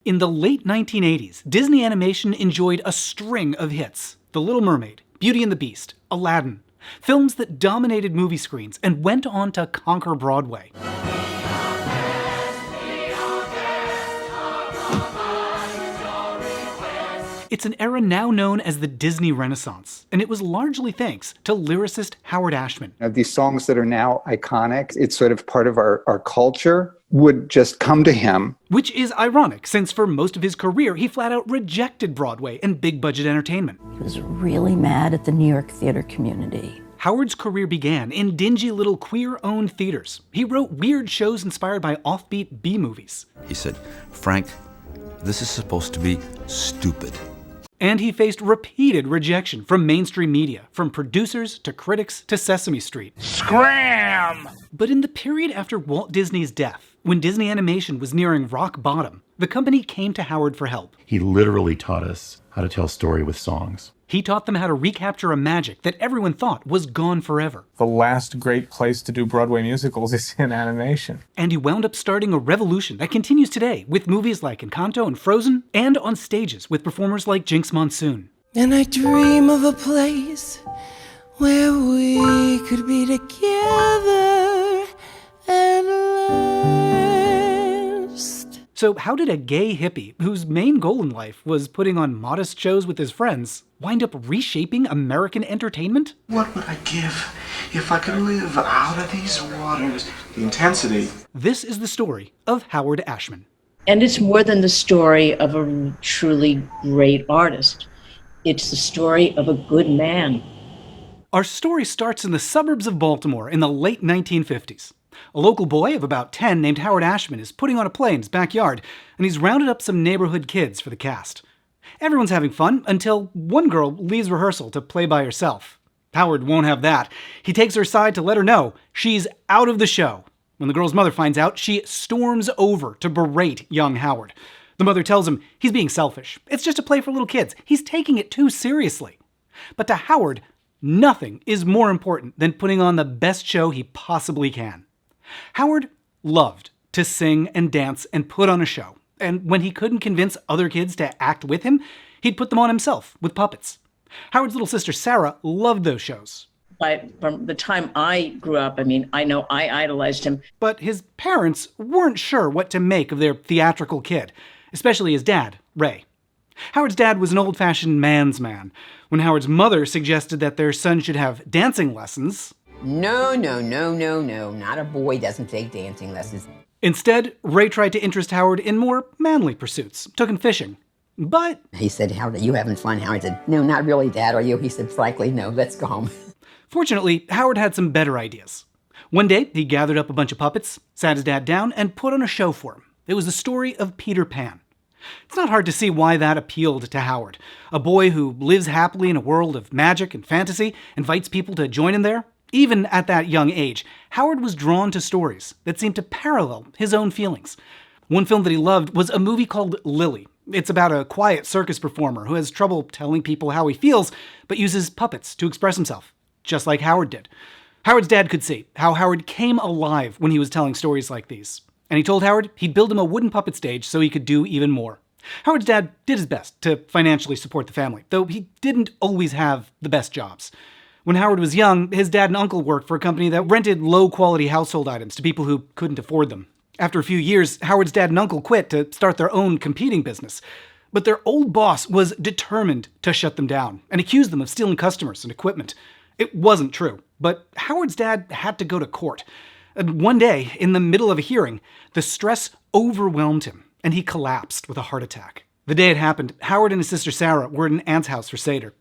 In the late 1980s, Disney Animation enjoyed a string of hits. The Little Mermaid, Beauty and the Beast, Aladdin. Films that dominated movie screens and went on to conquer Broadway. It's an era now known as the Disney Renaissance, and it was largely thanks to lyricist Howard Ashman. These songs that are now iconic, it's sort of part of our culture, would just come to him. Which is ironic, since for most of his career, he flat out rejected Broadway and big-budget entertainment. He was really mad at the New York theater community. Howard's career began in dingy little queer-owned theaters. He wrote weird shows inspired by offbeat B-movies. He said, "Frank, this is supposed to be stupid." And he faced repeated rejection from mainstream media, from producers to critics to Sesame Street. Scram! But in the period after Walt Disney's death, when Disney Animation was nearing rock bottom, the company came to Howard for help. He literally taught us how to tell a story with songs. He taught them how to recapture a magic that everyone thought was gone forever. The last great place to do Broadway musicals is in animation. And he wound up starting a revolution that continues today with movies like Encanto and Frozen, and on stages with performers like Jinx Monsoon. And I dream of a place where we could be together at last. So how did a gay hippie, whose main goal in life was putting on modest shows with his friends, wind up reshaping American entertainment? What would I give if I could live out of these waters? The intensity. This is the story of Howard Ashman. And it's more than the story of a truly great artist. It's the story of a good man. Our story starts in the suburbs of Baltimore in the late 1950s. A local boy of about 10 named Howard Ashman is putting on a play in his backyard, and he's rounded up some neighborhood kids for the cast. Everyone's having fun until one girl leaves rehearsal to play by herself. Howard won't have that. He takes her aside to let her know she's out of the show. When the girl's mother finds out, she storms over to berate young Howard. The mother tells him he's being selfish. It's just a play for little kids. He's taking it too seriously. But to Howard, nothing is more important than putting on the best show he possibly can. Howard loved to sing and dance and put on a show. And when he couldn't convince other kids to act with him, he'd put them on himself with puppets. Howard's little sister Sarah loved those shows. From the time I grew up, I know I idolized him. But his parents weren't sure what to make of their theatrical kid, especially his dad, Ray. Howard's dad was an old-fashioned man's man. When Howard's mother suggested that their son should have dancing lessons... No. Not a boy doesn't take dancing lessons. Instead, Ray tried to interest Howard in more manly pursuits, took him fishing. But... He said, "Howard, are you having fun?" Howard said, "No, not really, Dad, are you?" He said, "Frankly, no, let's go home." Fortunately, Howard had some better ideas. One day, he gathered up a bunch of puppets, sat his dad down, and put on a show for him. It was the story of Peter Pan. It's not hard to see why that appealed to Howard. A boy who lives happily in a world of magic and fantasy, invites people to join him there. Even at that young age, Howard was drawn to stories that seemed to parallel his own feelings. One film that he loved was a movie called Lily. It's about a quiet circus performer who has trouble telling people how he feels, but uses puppets to express himself, just like Howard did. Howard's dad could see how Howard came alive when he was telling stories like these. And he told Howard he'd build him a wooden puppet stage so he could do even more. Howard's dad did his best to financially support the family, though he didn't always have the best jobs. When Howard was young, his dad and uncle worked for a company that rented low-quality household items to people who couldn't afford them. After a few years, Howard's dad and uncle quit to start their own competing business. But their old boss was determined to shut them down and accused them of stealing customers and equipment. It wasn't true, but Howard's dad had to go to court. And one day, in the middle of a hearing, the stress overwhelmed him, and he collapsed with a heart attack. The day it happened, Howard and his sister Sarah were at an aunt's house for Seder.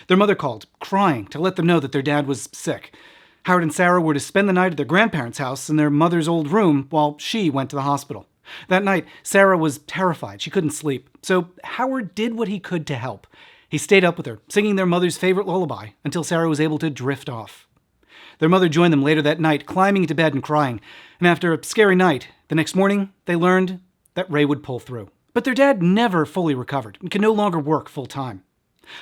Their mother called, crying, to let them know that their dad was sick. Howard and Sarah were to spend the night at their grandparents' house in their mother's old room while she went to the hospital. That night, Sarah was terrified. She couldn't sleep. So Howard did what he could to help. He stayed up with her, singing their mother's favorite lullaby until Sarah was able to drift off. Their mother joined them later that night, climbing into bed and crying. And after a scary night, the next morning, they learned that Ray would pull through. But their dad never fully recovered and could no longer work full-time.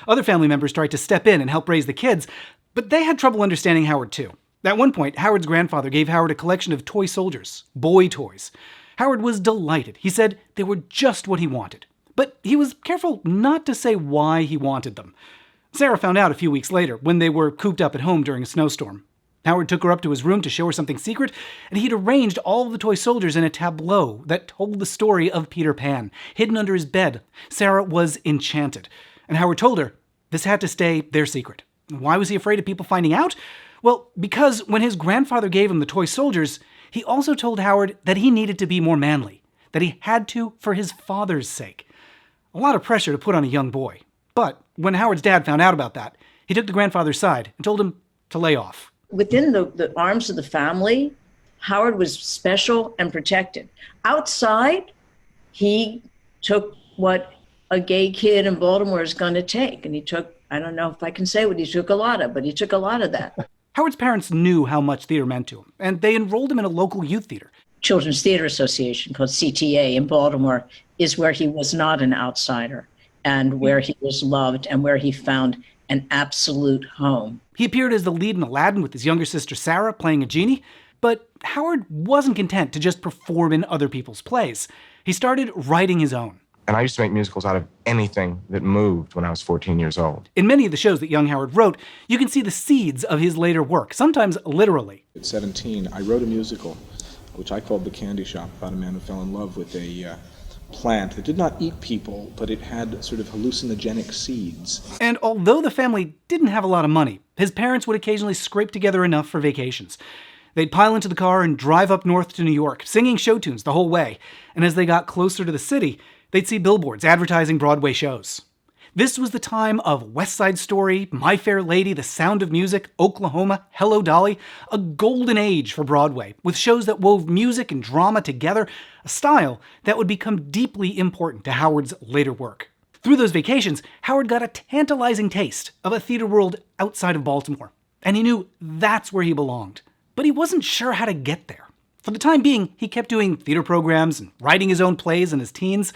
Other family members tried to step in and help raise the kids, but they had trouble understanding Howard too. At one point, Howard's grandfather gave Howard a collection of toy soldiers, boy toys. Howard was delighted. He said they were just what he wanted. But he was careful not to say why he wanted them. Sarah found out a few weeks later when they were cooped up at home during a snowstorm. Howard took her up to his room to show her something secret, and he'd arranged all of the toy soldiers in a tableau that told the story of Peter Pan, hidden under his bed. Sarah was enchanted, and Howard told her this had to stay their secret. Why was he afraid of people finding out? Well, because when his grandfather gave him the toy soldiers, he also told Howard that he needed to be more manly, that he had to for his father's sake. A lot of pressure to put on a young boy. But when Howard's dad found out about that, he took the grandfather's side and told him to lay off. Within the arms of the family, Howard was special and protected. Outside, he took what a gay kid in Baltimore is going to take. And he took, I don't know if I can say what he took a lot of, but he took a lot of that. Howard's parents knew how much theater meant to him, and they enrolled him in a local youth theater. Children's Theater Association, called CTA in Baltimore, is where he was not an outsider and where he was loved and where he found an absolute home. He appeared as the lead in Aladdin with his younger sister Sarah playing a genie, but Howard wasn't content to just perform in other people's plays. He started writing his own. And I used to make musicals out of anything that moved when I was 14 years old. In many of the shows that young Howard wrote, you can see the seeds of his later work, sometimes literally. At 17, I wrote a musical, which I called The Candy Shop, about a man who fell in love with a plant that did not eat people, but it had sort of hallucinogenic seeds. And although the family didn't have a lot of money, his parents would occasionally scrape together enough for vacations. They'd pile into the car and drive up north to New York, singing show tunes the whole way. And as they got closer to the city, they'd see billboards advertising Broadway shows. This was the time of West Side Story, My Fair Lady, The Sound of Music, Oklahoma, Hello Dolly, a golden age for Broadway, with shows that wove music and drama together, a style that would become deeply important to Howard's later work. Through those vacations, Howard got a tantalizing taste of a theater world outside of Baltimore, and he knew that's where he belonged. But he wasn't sure how to get there. For the time being, he kept doing theater programs and writing his own plays in his teens.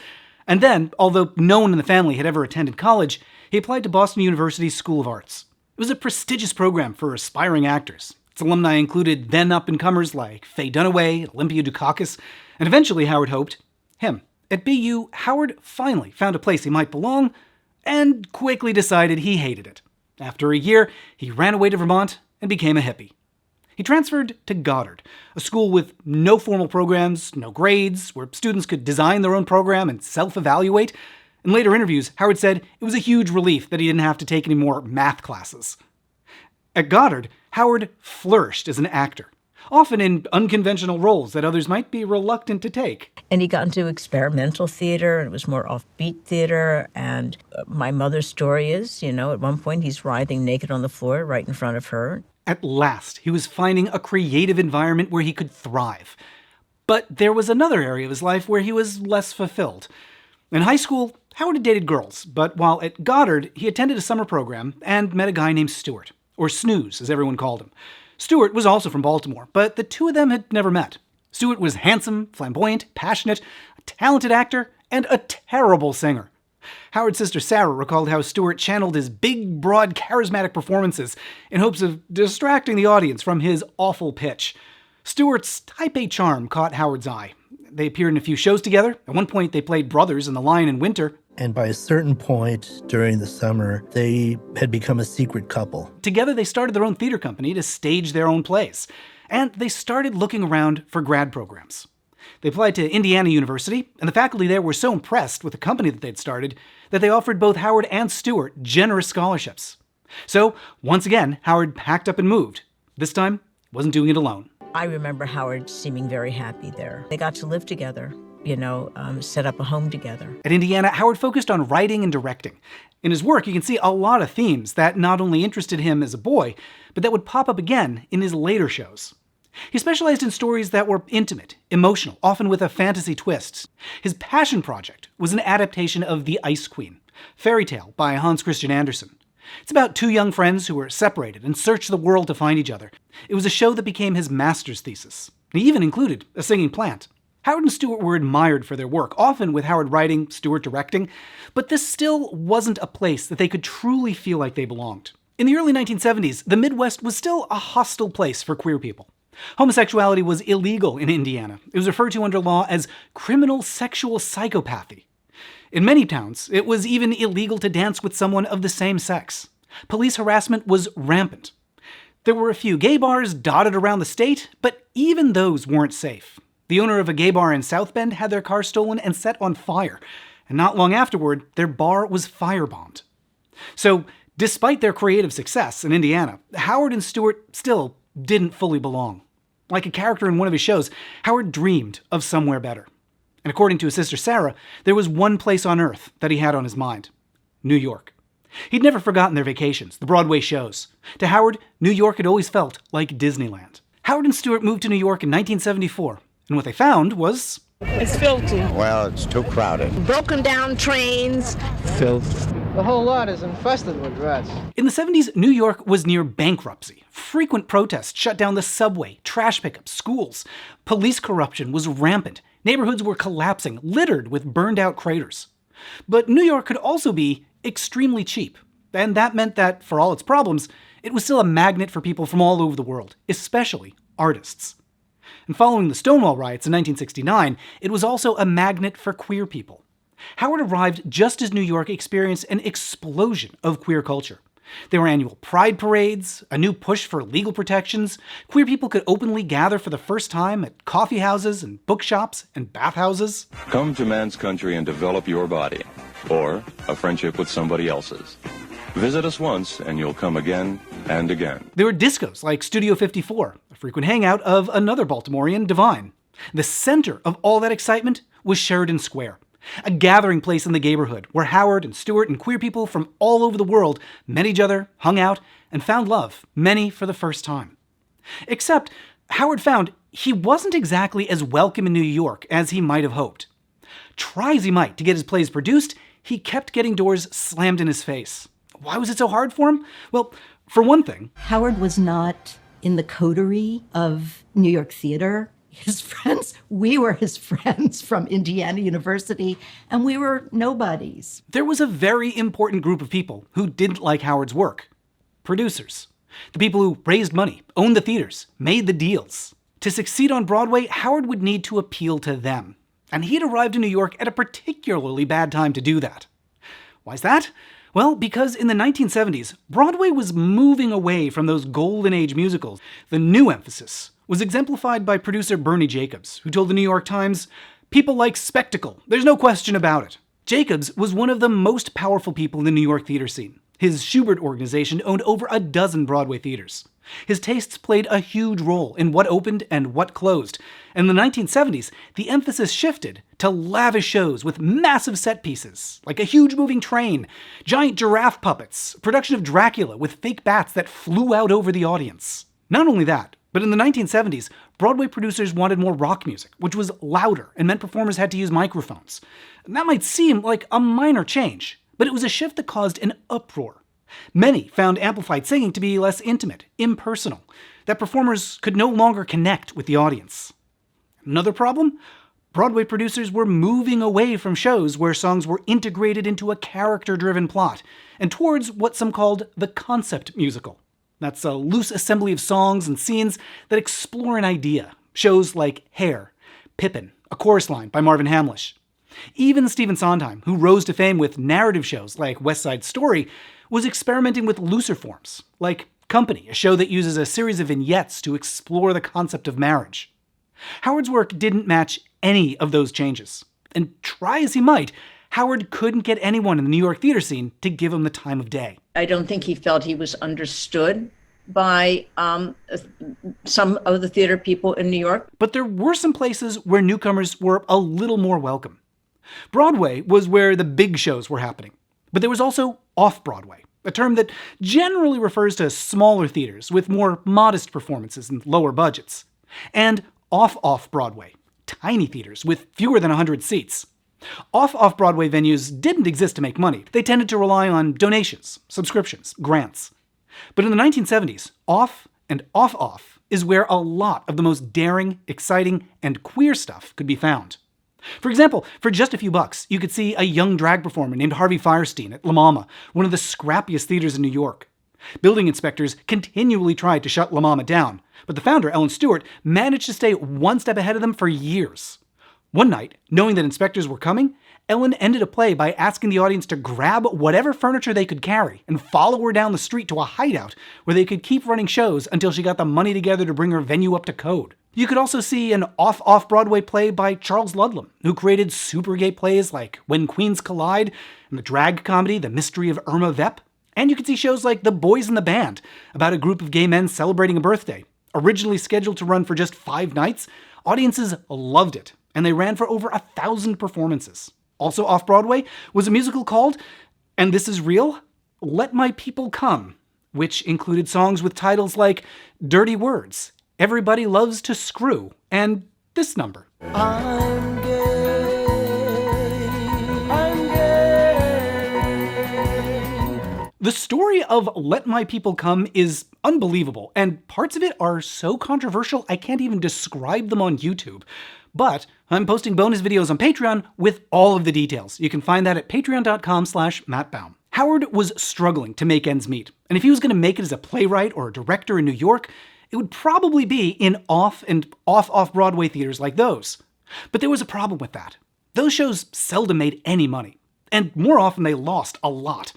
And then, although no one in the family had ever attended college, he applied to Boston University's School of Arts. It was a prestigious program for aspiring actors. Its alumni included then up-and-comers like Faye Dunaway, Olympia Dukakis, and eventually, Howard hoped, him. At BU, Howard finally found a place he might belong, and quickly decided he hated it. After a year, he ran away to Vermont and became a hippie. He transferred to Goddard, a school with no formal programs, no grades, where students could design their own program and self-evaluate. In later interviews, Howard said it was a huge relief that he didn't have to take any more math classes. At Goddard, Howard flourished as an actor, often in unconventional roles that others might be reluctant to take. And he got into experimental theater, and it was more offbeat theater. And my mother's story is, at one point he's writhing naked on the floor right in front of her. At last, he was finding a creative environment where he could thrive. But there was another area of his life where he was less fulfilled. In high school, Howard had dated girls, but while at Goddard, he attended a summer program and met a guy named Stewart, or Snooze, as everyone called him. Stewart was also from Baltimore, but the two of them had never met. Stewart was handsome, flamboyant, passionate, a talented actor, and a terrible singer. Howard's sister Sarah recalled how Stewart channeled his big, broad, charismatic performances in hopes of distracting the audience from his awful pitch. Stewart's type A charm caught Howard's eye. They appeared in a few shows together. At one point, they played brothers in The Lion in Winter. And by a certain point during the summer, they had become a secret couple. Together, they started their own theater company to stage their own plays. And they started looking around for grad programs. They applied to Indiana University, and the faculty there were so impressed with the company that they'd started that they offered both Howard and Stewart generous scholarships. So, once again, Howard packed up and moved. This time, wasn't doing it alone. I remember Howard seeming very happy there. They got to live together, set up a home together. At Indiana, Howard focused on writing and directing. In his work, you can see a lot of themes that not only interested him as a boy, but that would pop up again in his later shows. He specialized in stories that were intimate, emotional, often with a fantasy twist. His passion project was an adaptation of The Ice Queen, fairy tale by Hans Christian Andersen. It's about two young friends who were separated and searched the world to find each other. It was a show that became his master's thesis. He even included a singing plant. Howard and Stewart were admired for their work, often with Howard writing, Stewart directing, but this still wasn't a place that they could truly feel like they belonged. In the early 1970s, the Midwest was still a hostile place for queer people. Homosexuality was illegal in Indiana. It was referred to under law as criminal sexual psychopathy. In many towns, it was even illegal to dance with someone of the same sex. Police harassment was rampant. There were a few gay bars dotted around the state, but even those weren't safe. The owner of a gay bar in South Bend had their car stolen and set on fire, and not long afterward, their bar was firebombed. So, despite their creative success in Indiana, Howard and Stewart still didn't fully belong. Like a character in one of his shows, Howard dreamed of somewhere better. And according to his sister Sarah, there was one place on Earth that he had on his mind: New York. He'd never forgotten their vacations, the Broadway shows. To Howard, New York had always felt like Disneyland. Howard and Stewart moved to New York in 1974, and what they found was... It's filthy. Well, it's too crowded. Broken down trains. Filth. The whole lot is infested with rats. In the 70s, New York was near bankruptcy. Frequent protests shut down the subway, trash pickups, schools. Police corruption was rampant. Neighborhoods were collapsing, littered with burned-out craters. But New York could also be extremely cheap, and that meant that, for all its problems, it was still a magnet for people from all over the world, especially artists. And following the Stonewall riots in 1969, it was also a magnet for queer people. Howard arrived just as New York experienced an explosion of queer culture. There were annual pride parades, a new push for legal protections. Queer people could openly gather for the first time at coffee houses and bookshops and bathhouses. Come to man's country and develop your body, or a friendship with somebody else's. Visit us once and you'll come again and again. There were discos like Studio 54, a frequent hangout of another Baltimorean, Divine. The center of all that excitement was Sheridan Square, a gathering place in the neighborhood where Howard and Stewart and queer people from all over the world met each other, hung out, and found love, many for the first time. Except, Howard found he wasn't exactly as welcome in New York as he might have hoped. Try as he might to get his plays produced, he kept getting doors slammed in his face. Why was it so hard for him? Well, for one thing, Howard was not in the coterie of New York theater. His friends, we were his friends from Indiana University, and we were nobodies. There was a very important group of people who didn't like Howard's work. Producers. The people who raised money, owned the theaters, made the deals. To succeed on Broadway, Howard would need to appeal to them. And he'd arrived in New York at a particularly bad time to do that. Why's that? Well, because in the 1970s, Broadway was moving away from those golden age musicals. The new emphasis was exemplified by producer Bernie Jacobs, who told the New York Times, "People like spectacle. There's no question about it." Jacobs was one of the most powerful people in the New York theater scene. His Schubert organization owned over a dozen Broadway theaters. His tastes played a huge role in what opened and what closed. In the 1970s, the emphasis shifted to lavish shows with massive set pieces, like a huge moving train, giant giraffe puppets, production of Dracula with fake bats that flew out over the audience. Not only that, but in the 1970s, Broadway producers wanted more rock music, which was louder and meant performers had to use microphones. And that might seem like a minor change, but it was a shift that caused an uproar. Many found amplified singing to be less intimate, impersonal, that performers could no longer connect with the audience. Another problem? Broadway producers were moving away from shows where songs were integrated into a character-driven plot, and towards what some called the concept musical. That's a loose assembly of songs and scenes that explore an idea. Shows like Hair, Pippin, A Chorus Line by Marvin Hamlish. Even Stephen Sondheim, who rose to fame with narrative shows like West Side Story, was experimenting with looser forms, like Company, a show that uses a series of vignettes to explore the concept of marriage. Howard's work didn't match any of those changes. And try as he might, Howard couldn't get anyone in the New York theater scene to give him the time of day. I don't think he felt he was understood by some of the theater people in New York. But there were some places where newcomers were a little more welcome. Broadway was where the big shows were happening. But there was also off-Broadway, a term that generally refers to smaller theaters with more modest performances and lower budgets. And off-Broadway, tiny theaters with fewer than 100 seats. Off-Broadway venues didn't exist to make money. They tended to rely on donations, subscriptions, grants. But in the 1970s, off and off is where a lot of the most daring, exciting, and queer stuff could be found. For example, for just a few bucks, you could see a young drag performer named Harvey Fierstein at La Mama, one of the scrappiest theaters in New York. Building inspectors continually tried to shut La Mama down, but the founder, Ellen Stewart, managed to stay one step ahead of them for years. One night, knowing that inspectors were coming, Ellen ended a play by asking the audience to grab whatever furniture they could carry and follow her down the street to a hideout where they could keep running shows until she got the money together to bring her venue up to code. You could also see an off-Broadway play by Charles Ludlam, who created super gay plays like When Queens Collide and the drag comedy The Mystery of Irma Vep. And you could see shows like The Boys in the Band, about a group of gay men celebrating a birthday. Originally scheduled to run for just 5 nights, audiences loved it, and they ran for over 1,000 performances. Also off-Broadway was a musical called, and this is real, Let My People Come, which included songs with titles like Dirty Words, Everybody Loves to Screw, and this number. I'm gay. I'm gay. The story of Let My People Come is unbelievable, and parts of it are so controversial I can't even describe them on YouTube. But I'm posting bonus videos on Patreon with all of the details. You can find that at patreon.com/mattbaum. Howard was struggling to make ends meet, and if he was going to make it as a playwright or a director in New York, it would probably be in off-Broadway theaters like those. But there was a problem with that. Those shows seldom made any money, and more often they lost a lot.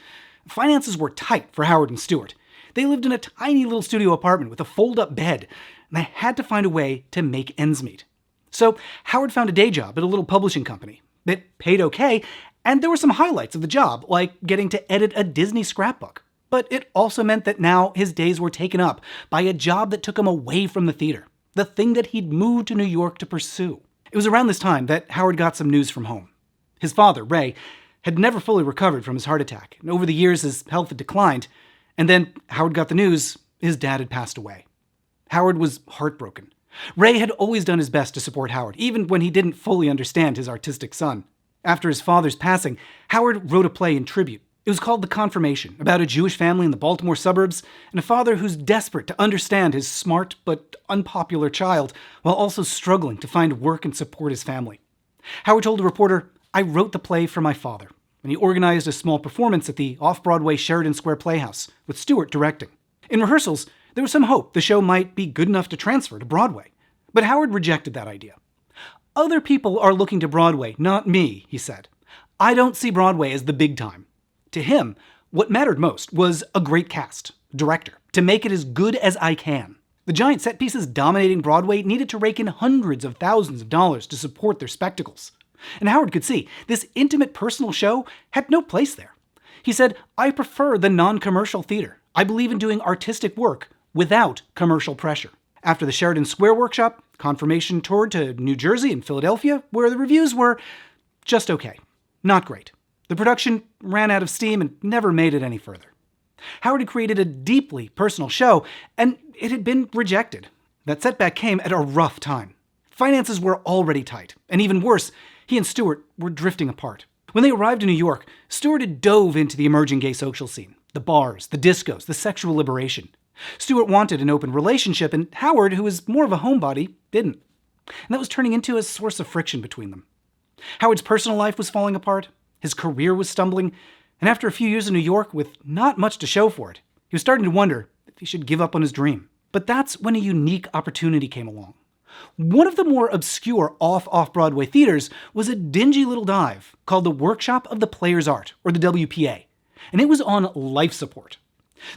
Finances were tight for Howard and Stewart. They lived in a tiny little studio apartment with a fold-up bed, and they had to find a way to make ends meet. So Howard found a day job at a little publishing company. It paid okay, and there were some highlights of the job, like getting to edit a Disney scrapbook. But it also meant that now his days were taken up by a job that took him away from the theater, the thing that he'd moved to New York to pursue. It was around this time that Howard got some news from home. His father, Ray, had never fully recovered from his heart attack, and over the years his health had declined. And then Howard got the news his dad had passed away. Howard was heartbroken. Ray had always done his best to support Howard, even when he didn't fully understand his artistic son. After his father's passing, Howard wrote a play in tribute. It was called The Confirmation, about a Jewish family in the Baltimore suburbs and a father who's desperate to understand his smart but unpopular child while also struggling to find work and support his family. Howard told a reporter, "I wrote the play for my father," and he organized a small performance at the off-Broadway Sheridan Square Playhouse, with Stewart directing. In rehearsals, there was some hope the show might be good enough to transfer to Broadway, but Howard rejected that idea. "Other people are looking to Broadway, not me," he said. "I don't see Broadway as the big time." To him, what mattered most was a great cast, director, to make it as good as I can. The giant set pieces dominating Broadway needed to rake in hundreds of thousands of dollars to support their spectacles. And Howard could see this intimate personal show had no place there. He said, "I prefer the non-commercial theater. I believe in doing artistic work without commercial pressure." After the Sheridan Square workshop, Confirmation toured to New Jersey and Philadelphia, where the reviews were just okay. Not great. The production ran out of steam and never made it any further. Howard had created a deeply personal show, and it had been rejected. That setback came at a rough time. Finances were already tight, and even worse, he and Stewart were drifting apart. When they arrived in New York, Stewart had dove into the emerging gay social scene, the bars, the discos, the sexual liberation. Stewart wanted an open relationship, and Howard, who was more of a homebody, didn't. And that was turning into a source of friction between them. Howard's personal life was falling apart, his career was stumbling, and after a few years in New York with not much to show for it, he was starting to wonder if he should give up on his dream. But that's when a unique opportunity came along. One of the more obscure off-Broadway theaters was a dingy little dive called the Workshop of the Players' Art, or the WPA, and it was on life support.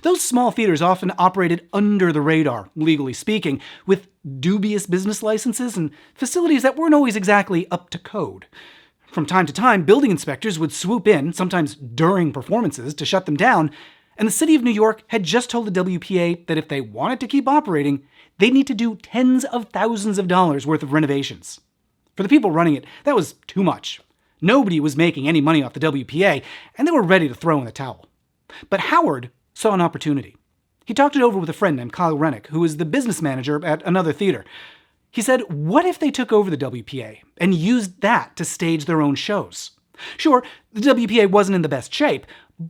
Those small theaters often operated under the radar, legally speaking, with dubious business licenses and facilities that weren't always exactly up to code. From time to time, building inspectors would swoop in, sometimes during performances, to shut them down, and the city of New York had just told the WPA that if they wanted to keep operating, they'd need to do tens of thousands of dollars worth of renovations. For the people running it, that was too much. Nobody was making any money off the WPA, and they were ready to throw in the towel. But Howard saw an opportunity. He talked it over with a friend named Kyle Rennick, who was the business manager at another theater. He said, what if they took over the WPA and used that to stage their own shows? Sure, the WPA wasn't in the best shape,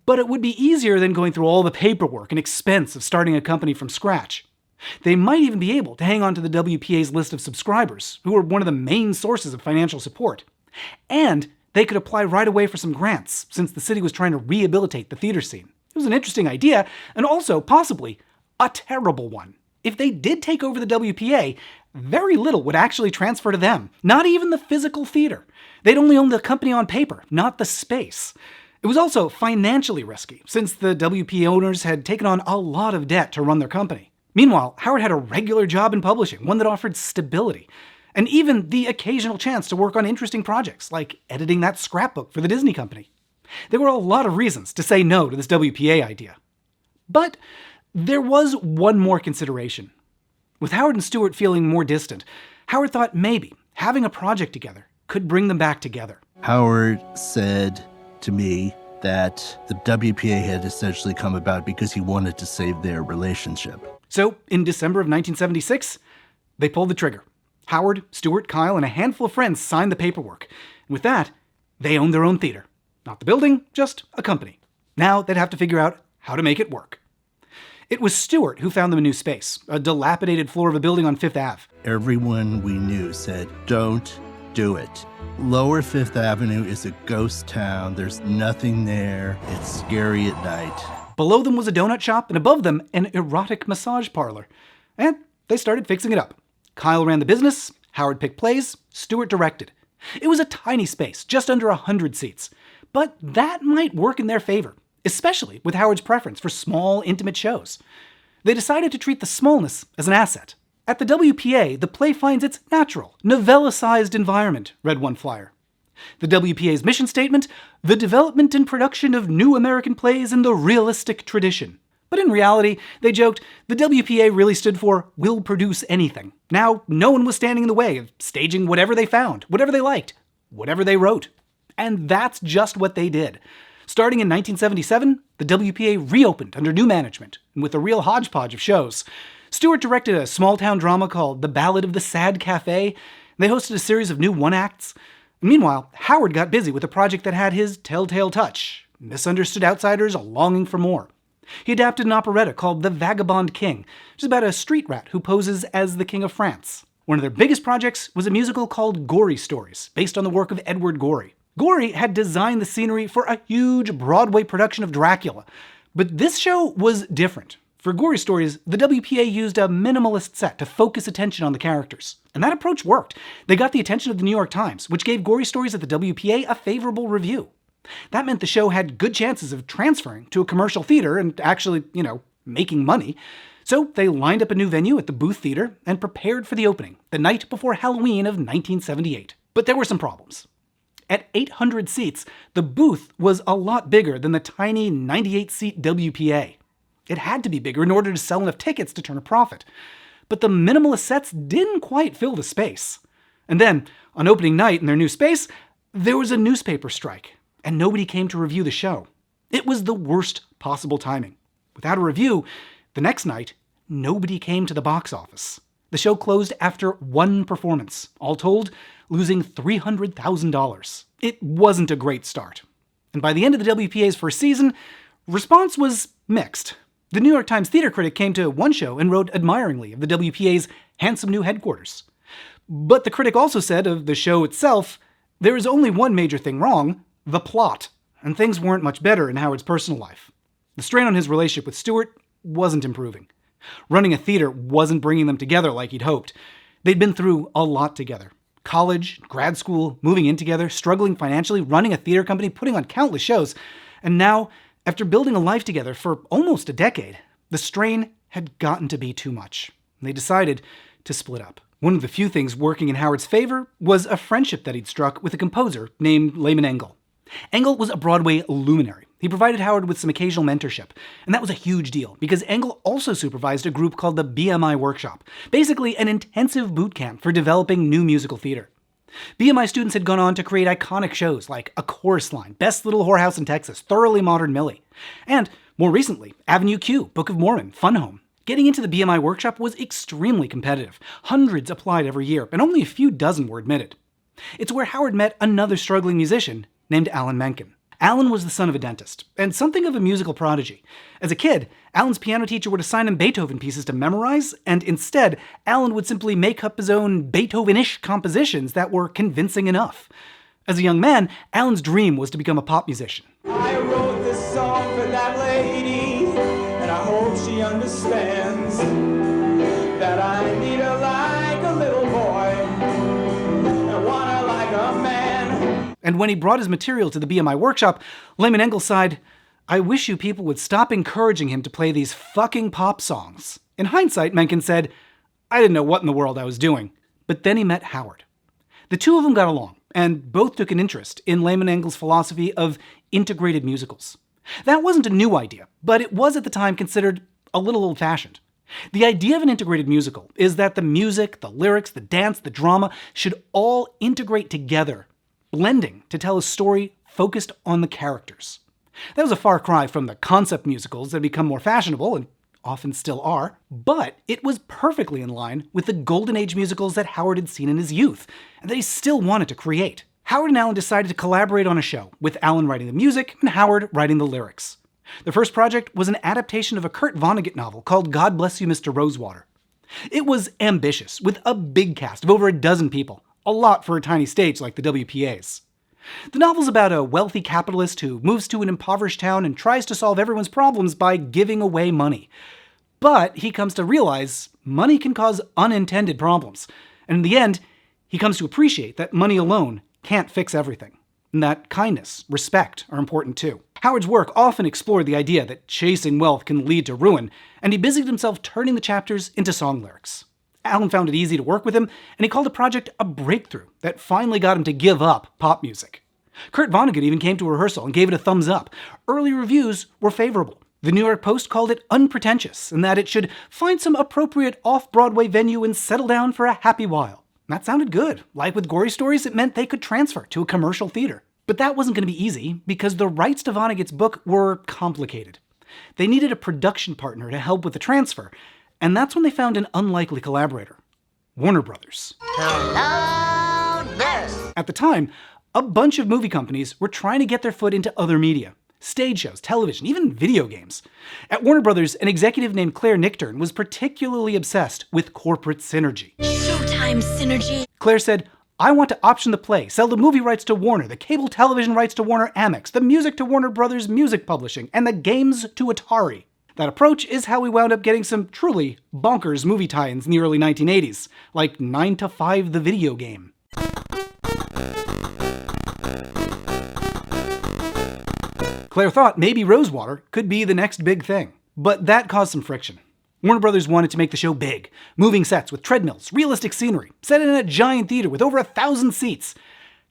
but it would be easier than going through all the paperwork and expense of starting a company from scratch. They might even be able to hang on to the WPA's list of subscribers, who were one of the main sources of financial support. And they could apply right away for some grants, since the city was trying to rehabilitate the theater scene. It was an interesting idea, and also, possibly, a terrible one. If they did take over the WPA, very little would actually transfer to them, not even the physical theater. They'd only own the company on paper, not the space. It was also financially risky, since the WPA owners had taken on a lot of debt to run their company. Meanwhile, Howard had a regular job in publishing, one that offered stability, and even the occasional chance to work on interesting projects, like editing that scrapbook for the Disney company. There were a lot of reasons to say no to this WPA idea. But there was one more consideration. With Howard and Stewart feeling more distant, Howard thought maybe having a project together could bring them back together. Howard said to me that the WPA had essentially come about because he wanted to save their relationship. So, in December of 1976, they pulled the trigger. Howard, Stewart, Kyle, and a handful of friends signed the paperwork. And with that, they owned their own theater. Not the building, just a company. Now they'd have to figure out how to make it work. It was Stewart who found them a new space, a dilapidated floor of a building on Fifth Ave. Everyone we knew said, don't do it. Lower Fifth Avenue is a ghost town. There's nothing there. It's scary at night. Below them was a donut shop, and above them, an erotic massage parlor. And they started fixing it up. Kyle ran the business, Howard picked plays, Stewart directed. It was a tiny space, just under 100 seats. But that might work in their favor, especially with Howard's preference for small, intimate shows. They decided to treat the smallness as an asset. At the WPA, the play finds its natural, novella-sized environment, read one flyer. The WPA's mission statement, the development and production of new American plays in the realistic tradition. But in reality, they joked, the WPA really stood for will produce anything. Now, no one was standing in the way of staging whatever they found, whatever they liked, whatever they wrote. And that's just what they did. Starting in 1977, the WPA reopened under new management, and with a real hodgepodge of shows. Stewart directed a small-town drama called The Ballad of the Sad Cafe. They hosted a series of new one-acts. Meanwhile, Howard got busy with a project that had his telltale touch, misunderstood outsiders longing for more. He adapted an operetta called The Vagabond King, which is about a street rat who poses as the King of France. One of their biggest projects was a musical called Gory Stories, based on the work of Edward Gorey. Gorey had designed the scenery for a huge Broadway production of Dracula, but this show was different. For Gory Stories, the WPA used a minimalist set to focus attention on the characters. And that approach worked. They got the attention of the New York Times, which gave Gory Stories at the WPA a favorable review. That meant the show had good chances of transferring to a commercial theater and actually, making money. So they lined up a new venue at the Booth Theater and prepared for the opening, the night before Halloween of 1978. But there were some problems. At 800 seats, the booth was a lot bigger than the tiny 98-seat WPA. It had to be bigger in order to sell enough tickets to turn a profit. But the minimalist sets didn't quite fill the space. And then, on opening night in their new space, there was a newspaper strike, and nobody came to review the show. It was the worst possible timing. Without a review, the next night, nobody came to the box office. The show closed after one performance, all told, losing $300,000. It wasn't a great start. And by the end of the WPA's first season, response was mixed. The New York Times theater critic came to one show and wrote admiringly of the WPA's handsome new headquarters. But the critic also said of the show itself, there is only one major thing wrong, the plot, and things weren't much better in Howard's personal life. The strain on his relationship with Stewart wasn't improving. Running a theater wasn't bringing them together like he'd hoped. They'd been through a lot together. College, grad school, moving in together, struggling financially, running a theater company, putting on countless shows. And now, after building a life together for almost a decade, the strain had gotten to be too much. They decided to split up. One of the few things working in Howard's favor was a friendship that he'd struck with a composer named Lehman Engel. Engel was a Broadway luminary. He provided Howard with some occasional mentorship, and that was a huge deal because Engel also supervised a group called the BMI Workshop, basically an intensive boot camp for developing new musical theater. BMI students had gone on to create iconic shows like A Chorus Line, Best Little Whorehouse in Texas, Thoroughly Modern Millie, and, more recently, Avenue Q, Book of Mormon, Fun Home. Getting into the BMI Workshop was extremely competitive. Hundreds applied every year, and only a few dozen were admitted. It's where Howard met another struggling musician named Ashman and Menken. Alan was the son of a dentist, and something of a musical prodigy. As a kid, Alan's piano teacher would assign him Beethoven pieces to memorize, and instead, Alan would simply make up his own Beethoven-ish compositions that were convincing enough. As a young man, Alan's dream was to become a pop musician. I wrote this song for that lady, and I hope she understands that I need her like a little boy and want her like a man. And when he brought his material to the BMI workshop, Lehman Engel sighed, "I wish you people would stop encouraging him to play these fucking pop songs." In hindsight, Menken said, "I didn't know what in the world I was doing." But then he met Howard. The two of them got along, and both took an interest in Lehman Engel's philosophy of integrated musicals. That wasn't a new idea, but it was at the time considered a little old-fashioned. The idea of an integrated musical is that the music, the lyrics, the dance, the drama should all integrate together, blending to tell a story focused on the characters. That was a far cry from the concept musicals that have become more fashionable, and often still are, but it was perfectly in line with the golden age musicals that Howard had seen in his youth, and that he still wanted to create. Howard and Alan decided to collaborate on a show, with Alan writing the music and Howard writing the lyrics. The first project was an adaptation of a Kurt Vonnegut novel called God Bless You, Mr. Rosewater. It was ambitious, with a big cast of over a dozen people, a lot for a tiny stage like the WPA's. The novel's about a wealthy capitalist who moves to an impoverished town and tries to solve everyone's problems by giving away money. But he comes to realize money can cause unintended problems, and in the end, he comes to appreciate that money alone can't fix everything, and that kindness, respect are important too. Howard's work often explored the idea that chasing wealth can lead to ruin, and he busied himself turning the chapters into song lyrics. Alan found it easy to work with him, and he called the project a breakthrough that finally got him to give up pop music. Kurt Vonnegut even came to a rehearsal and gave it a thumbs up. Early reviews were favorable. The New York Post called it unpretentious, and that it should find some appropriate off-Broadway venue and settle down for a happy while. That sounded good. Like with Gory Stories, it meant they could transfer to a commercial theater. But that wasn't going to be easy, because the rights to Vonnegut's book were complicated. They needed a production partner to help with the transfer, and that's when they found an unlikely collaborator, Warner Brothers. Hello there. At the time, a bunch of movie companies were trying to get their foot into other media. Stage shows, television, even video games. At Warner Brothers, an executive named Claire Nichtern was particularly obsessed with corporate synergy. Showtime synergy. Claire said, "I want to option the play, sell the movie rights to Warner, the cable television rights to Warner Amex, the music to Warner Brothers Music Publishing, and the games to Atari." That approach is how we wound up getting some truly bonkers movie tie-ins in the early 1980s, like 9 to 5 the video game. Claire thought maybe Rosewater could be the next big thing, but that caused some friction. Warner Brothers wanted to make the show big, moving sets with treadmills, realistic scenery, set in a giant theater with over 1,000 seats.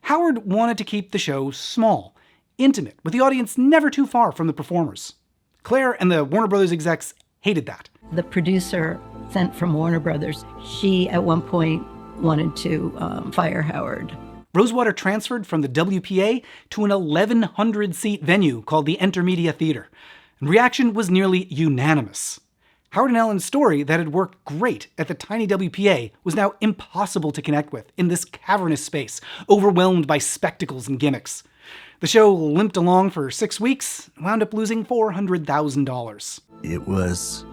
Howard wanted to keep the show small, intimate, with the audience never too far from the performers. Claire and the Warner Brothers execs hated that. The producer sent from Warner Brothers, she at one point wanted to fire Howard. Rosewater transferred from the WPA to an 1,100-seat venue called the Entermedia Theater, and reaction was nearly unanimous. Howard and Alan's story that had worked great at the tiny WPA was now impossible to connect with in this cavernous space, overwhelmed by spectacles and gimmicks. The show limped along for 6 weeks and wound up losing $400,000. It was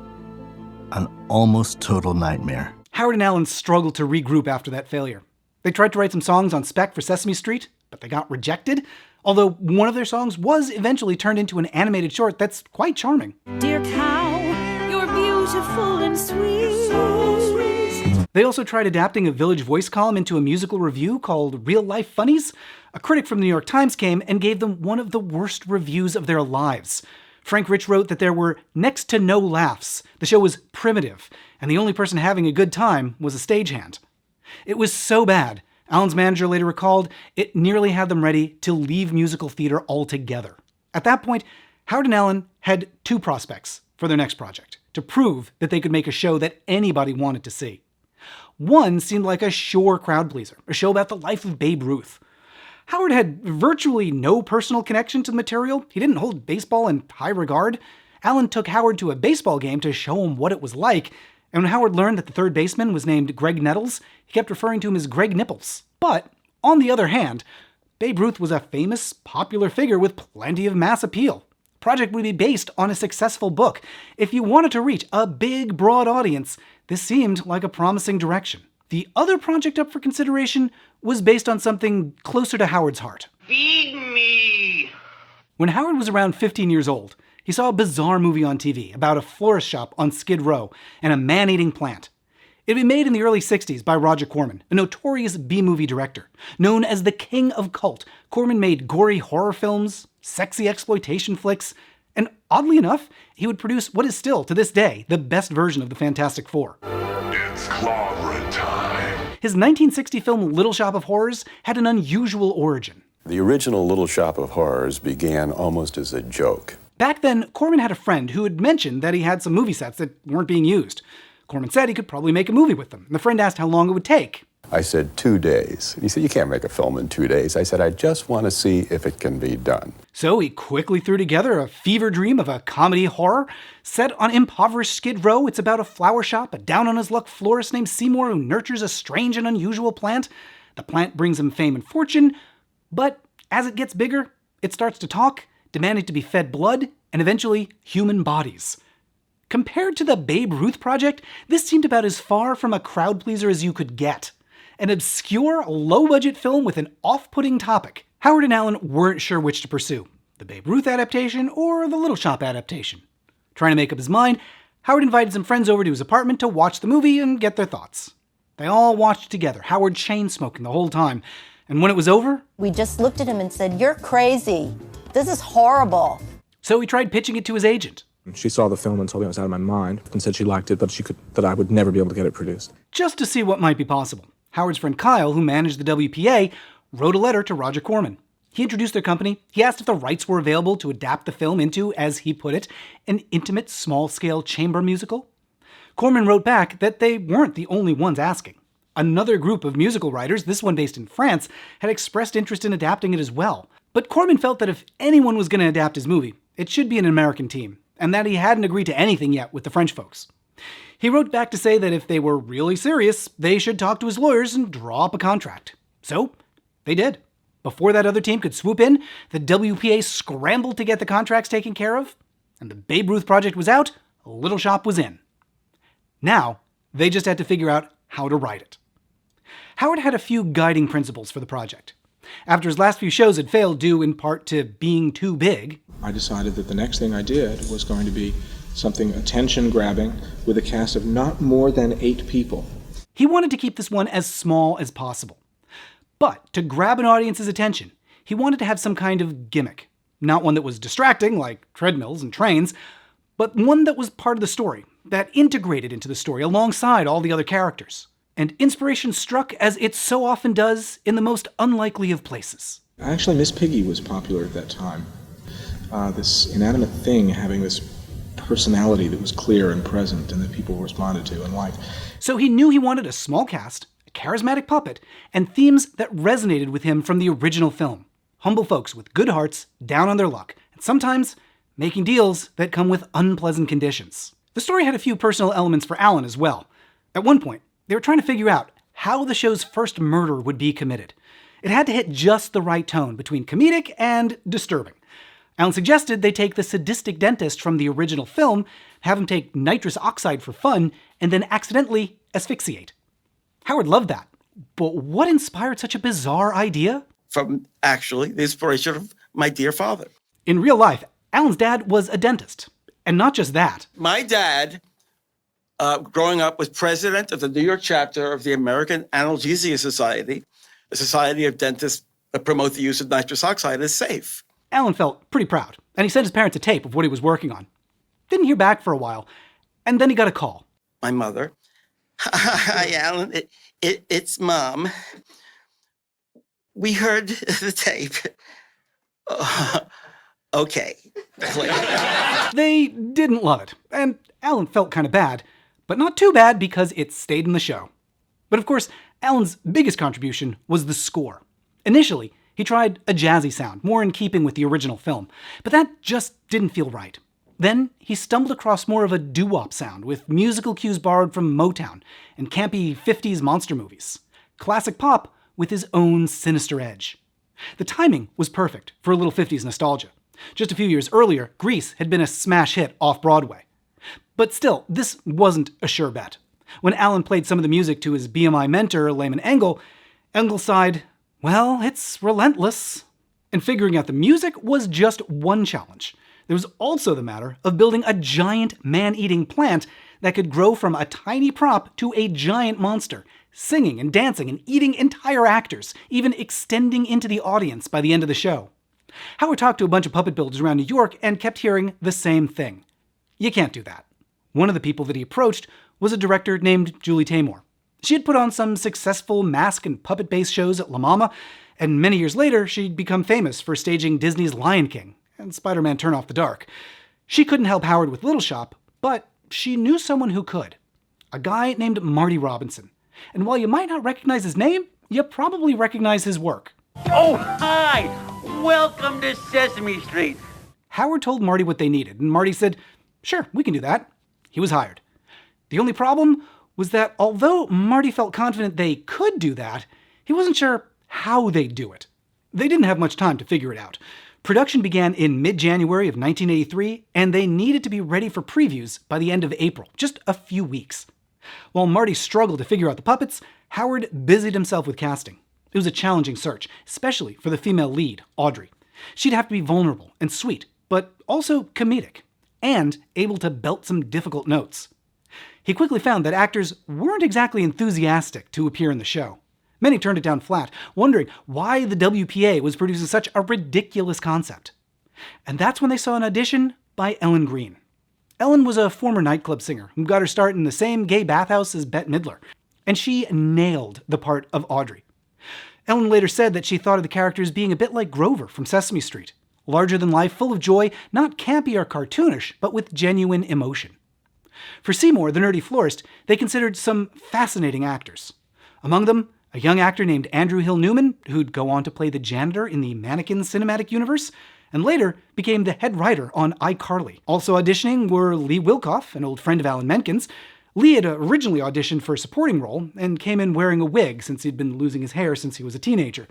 an almost total nightmare. Howard and Alan struggled to regroup after that failure. They tried to write some songs on spec for Sesame Street, but they got rejected, although one of their songs was eventually turned into an animated short that's quite charming. Dear cow, you're beautiful and sweet. So sweet. They also tried adapting a Village Voice column into a musical review called Real Life Funnies. A critic from the New York Times came and gave them one of the worst reviews of their lives. Frank Rich wrote that there were next to no laughs. The show was primitive, and the only person having a good time was a stagehand. It was so bad, Alan's manager later recalled, it nearly had them ready to leave musical theater altogether. At that point, Howard and Alan had two prospects for their next project, to prove that they could make a show that anybody wanted to see. One seemed like a sure crowd pleaser, a show about the life of Babe Ruth. Howard had virtually no personal connection to the material. He didn't hold baseball in high regard. Alan took Howard to a baseball game to show him what it was like, and when Howard learned that the third baseman was named Greg Nettles, he kept referring to him as Greg Nipples. But, on the other hand, Babe Ruth was a famous, popular figure with plenty of mass appeal. The project would be based on a successful book. If you wanted to reach a big, broad audience, this seemed like a promising direction. The other project up for consideration was based on something closer to Howard's heart. Feed me! When Howard was around 15 years old, he saw a bizarre movie on TV about a florist shop on Skid Row and a man-eating plant. It had been made in the early 60s by Roger Corman, a notorious B-movie director. Known as the King of Cult, Corman made gory horror films, sexy exploitation flicks, and oddly enough, he would produce what is still, to this day, the best version of the Fantastic Four. It's clobbering time. His 1960 film Little Shop of Horrors had an unusual origin. The original Little Shop of Horrors began almost as a joke. Back then, Corman had a friend who had mentioned that he had some movie sets that weren't being used. Corman said he could probably make a movie with them, and the friend asked how long it would take. I said 2 days. And he said, you can't make a film in 2 days. I said, I just want to see if it can be done. So he quickly threw together a fever dream of a comedy horror. Set on impoverished Skid Row, it's about a flower shop, a down-on-his-luck florist named Seymour who nurtures a strange and unusual plant. The plant brings him fame and fortune, but as it gets bigger, it starts to talk, demanding to be fed blood, and eventually human bodies. Compared to the Babe Ruth project, this seemed about as far from a crowd pleaser as you could get. An obscure, low-budget film with an off-putting topic. Howard and Alan weren't sure which to pursue, the Babe Ruth adaptation or the Little Shop adaptation. Trying to make up his mind, Howard invited some friends over to his apartment to watch the movie and get their thoughts. They all watched together, Howard chain-smoking the whole time. And when it was over, we just looked at him and said, "You're crazy. This is horrible." So he tried pitching it to his agent. She saw the film and told me I was out of my mind and said she liked it, but that I would never be able to get it produced. Just to see what might be possible, Howard's friend Kyle, who managed the WPA, wrote a letter to Roger Corman. He introduced their company. He asked if the rights were available to adapt the film into, as he put it, an intimate, small-scale chamber musical. Corman wrote back that they weren't the only ones asking. Another group of musical writers, this one based in France, had expressed interest in adapting it as well. But Corman felt that if anyone was going to adapt his movie, it should be an American team, and that he hadn't agreed to anything yet with the French folks. He wrote back to say that if they were really serious, they should talk to his lawyers and draw up a contract. So, they did. Before that other team could swoop in, the WPA scrambled to get the contracts taken care of, and the Babe Ruth project was out, Little Shop was in. Now, they just had to figure out how to write it. Howard had a few guiding principles for the project. After his last few shows had failed due in part to being too big, I decided that the next thing I did was going to be something attention-grabbing with a cast of not more than 8 people. He wanted to keep this one as small as possible. But to grab an audience's attention, he wanted to have some kind of gimmick. Not one that was distracting, like treadmills and trains, but one that was part of the story, that integrated into the story alongside all the other characters. And inspiration struck, as it so often does, in the most unlikely of places. Actually, Miss Piggy was popular at that time. This inanimate thing having this personality that was clear and present and that people responded to and liked. So he knew he wanted a small cast, a charismatic puppet, and themes that resonated with him from the original film. Humble folks with good hearts, down on their luck, and sometimes making deals that come with unpleasant conditions. The story had a few personal elements for Alan as well. At one point, they were trying to figure out how the show's first murder would be committed. It had to hit just the right tone between comedic and disturbing. Alan suggested they take the sadistic dentist from the original film, have him take nitrous oxide for fun, and then accidentally asphyxiate. Howard loved that. But what inspired such a bizarre idea? From, actually, the inspiration of my dear father. In real life, Alan's dad was a dentist. And not just that. My dad, growing up, was president of the New York chapter of the American Analgesia Society, a society of dentists that promote the use of nitrous oxide as safe. Alan felt pretty proud, and he sent his parents a tape of what he was working on. Didn't hear back for a while, and then he got a call. My mother. Hi, Alan. It's Mom. We heard the tape. Okay. They didn't love it, and Alan felt kind of bad, but not too bad because it stayed in the show. But of course, Alan's biggest contribution was the score. Initially, he tried a jazzy sound, more in keeping with the original film, but that just didn't feel right. Then he stumbled across more of a doo-wop sound with musical cues borrowed from Motown and campy 50s monster movies. Classic pop with his own sinister edge. The timing was perfect for a little 50s nostalgia. Just a few years earlier, Grease had been a smash hit off Broadway. But still, this wasn't a sure bet. When Allen played some of the music to his BMI mentor, Lehman Engel, Engel sighed, "Well, it's relentless." And figuring out the music was just one challenge. There was also the matter of building a giant man-eating plant that could grow from a tiny prop to a giant monster, singing and dancing and eating entire actors, even extending into the audience by the end of the show. Howard talked to a bunch of puppet builders around New York and kept hearing the same thing. You can't do that. One of the people that he approached was a director named Julie Taymor. She had put on some successful mask and puppet-based shows at La Mama, and many years later, she'd become famous for staging Disney's Lion King and Spider-Man Turn Off the Dark. She couldn't help Howard with Little Shop, but she knew someone who could. A guy named Marty Robinson. And while you might not recognize his name, you probably recognize his work. Oh, hi! Welcome to Sesame Street. Howard told Marty what they needed, and Marty said, "Sure, we can do that." He was hired. The only problem was that although Marty felt confident they could do that, he wasn't sure how they'd do it. They didn't have much time to figure it out. Production began in mid-January of 1983, and they needed to be ready for previews by the end of April, just a few weeks. While Marty struggled to figure out the puppets, Howard busied himself with casting. It was a challenging search, especially for the female lead, Audrey. She'd have to be vulnerable and sweet, but also comedic, and able to belt some difficult notes. He quickly found that actors weren't exactly enthusiastic to appear in the show. Many turned it down flat, wondering why the WPA was producing such a ridiculous concept. And that's when they saw an audition by Ellen Greene. Ellen was a former nightclub singer who got her start in the same gay bathhouse as Bette Midler, and she nailed the part of Audrey. Ellen later said that she thought of the character as being a bit like Grover from Sesame Street, larger than life, full of joy, not campy or cartoonish, but with genuine emotion. For Seymour, the nerdy florist, they considered some fascinating actors. Among them, a young actor named Andrew Hill Newman, who'd go on to play the janitor in the Mannequin cinematic universe, and later became the head writer on iCarly. Also auditioning were Lee Wilkoff, an old friend of Alan Menken's. Lee had originally auditioned for a supporting role and came in wearing a wig since he'd been losing his hair since he was a teenager.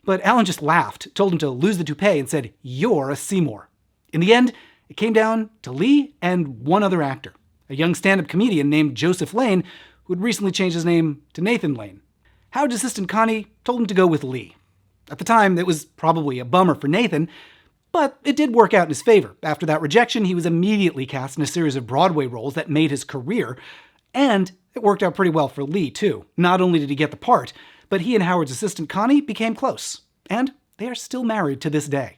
But Alan just laughed, told him to lose the toupee, and said, "You're a Seymour." In the end, it came down to Lee and one other actor, a young stand-up comedian named Joseph Lane, who had recently changed his name to Nathan Lane. Howard's assistant Connie told him to go with Lee. At the time, it was probably a bummer for Nathan, but it did work out in his favor. After that rejection, he was immediately cast in a series of Broadway roles that made his career, and it worked out pretty well for Lee, too. Not only did he get the part, but he and Howard's assistant Connie became close, and they are still married to this day.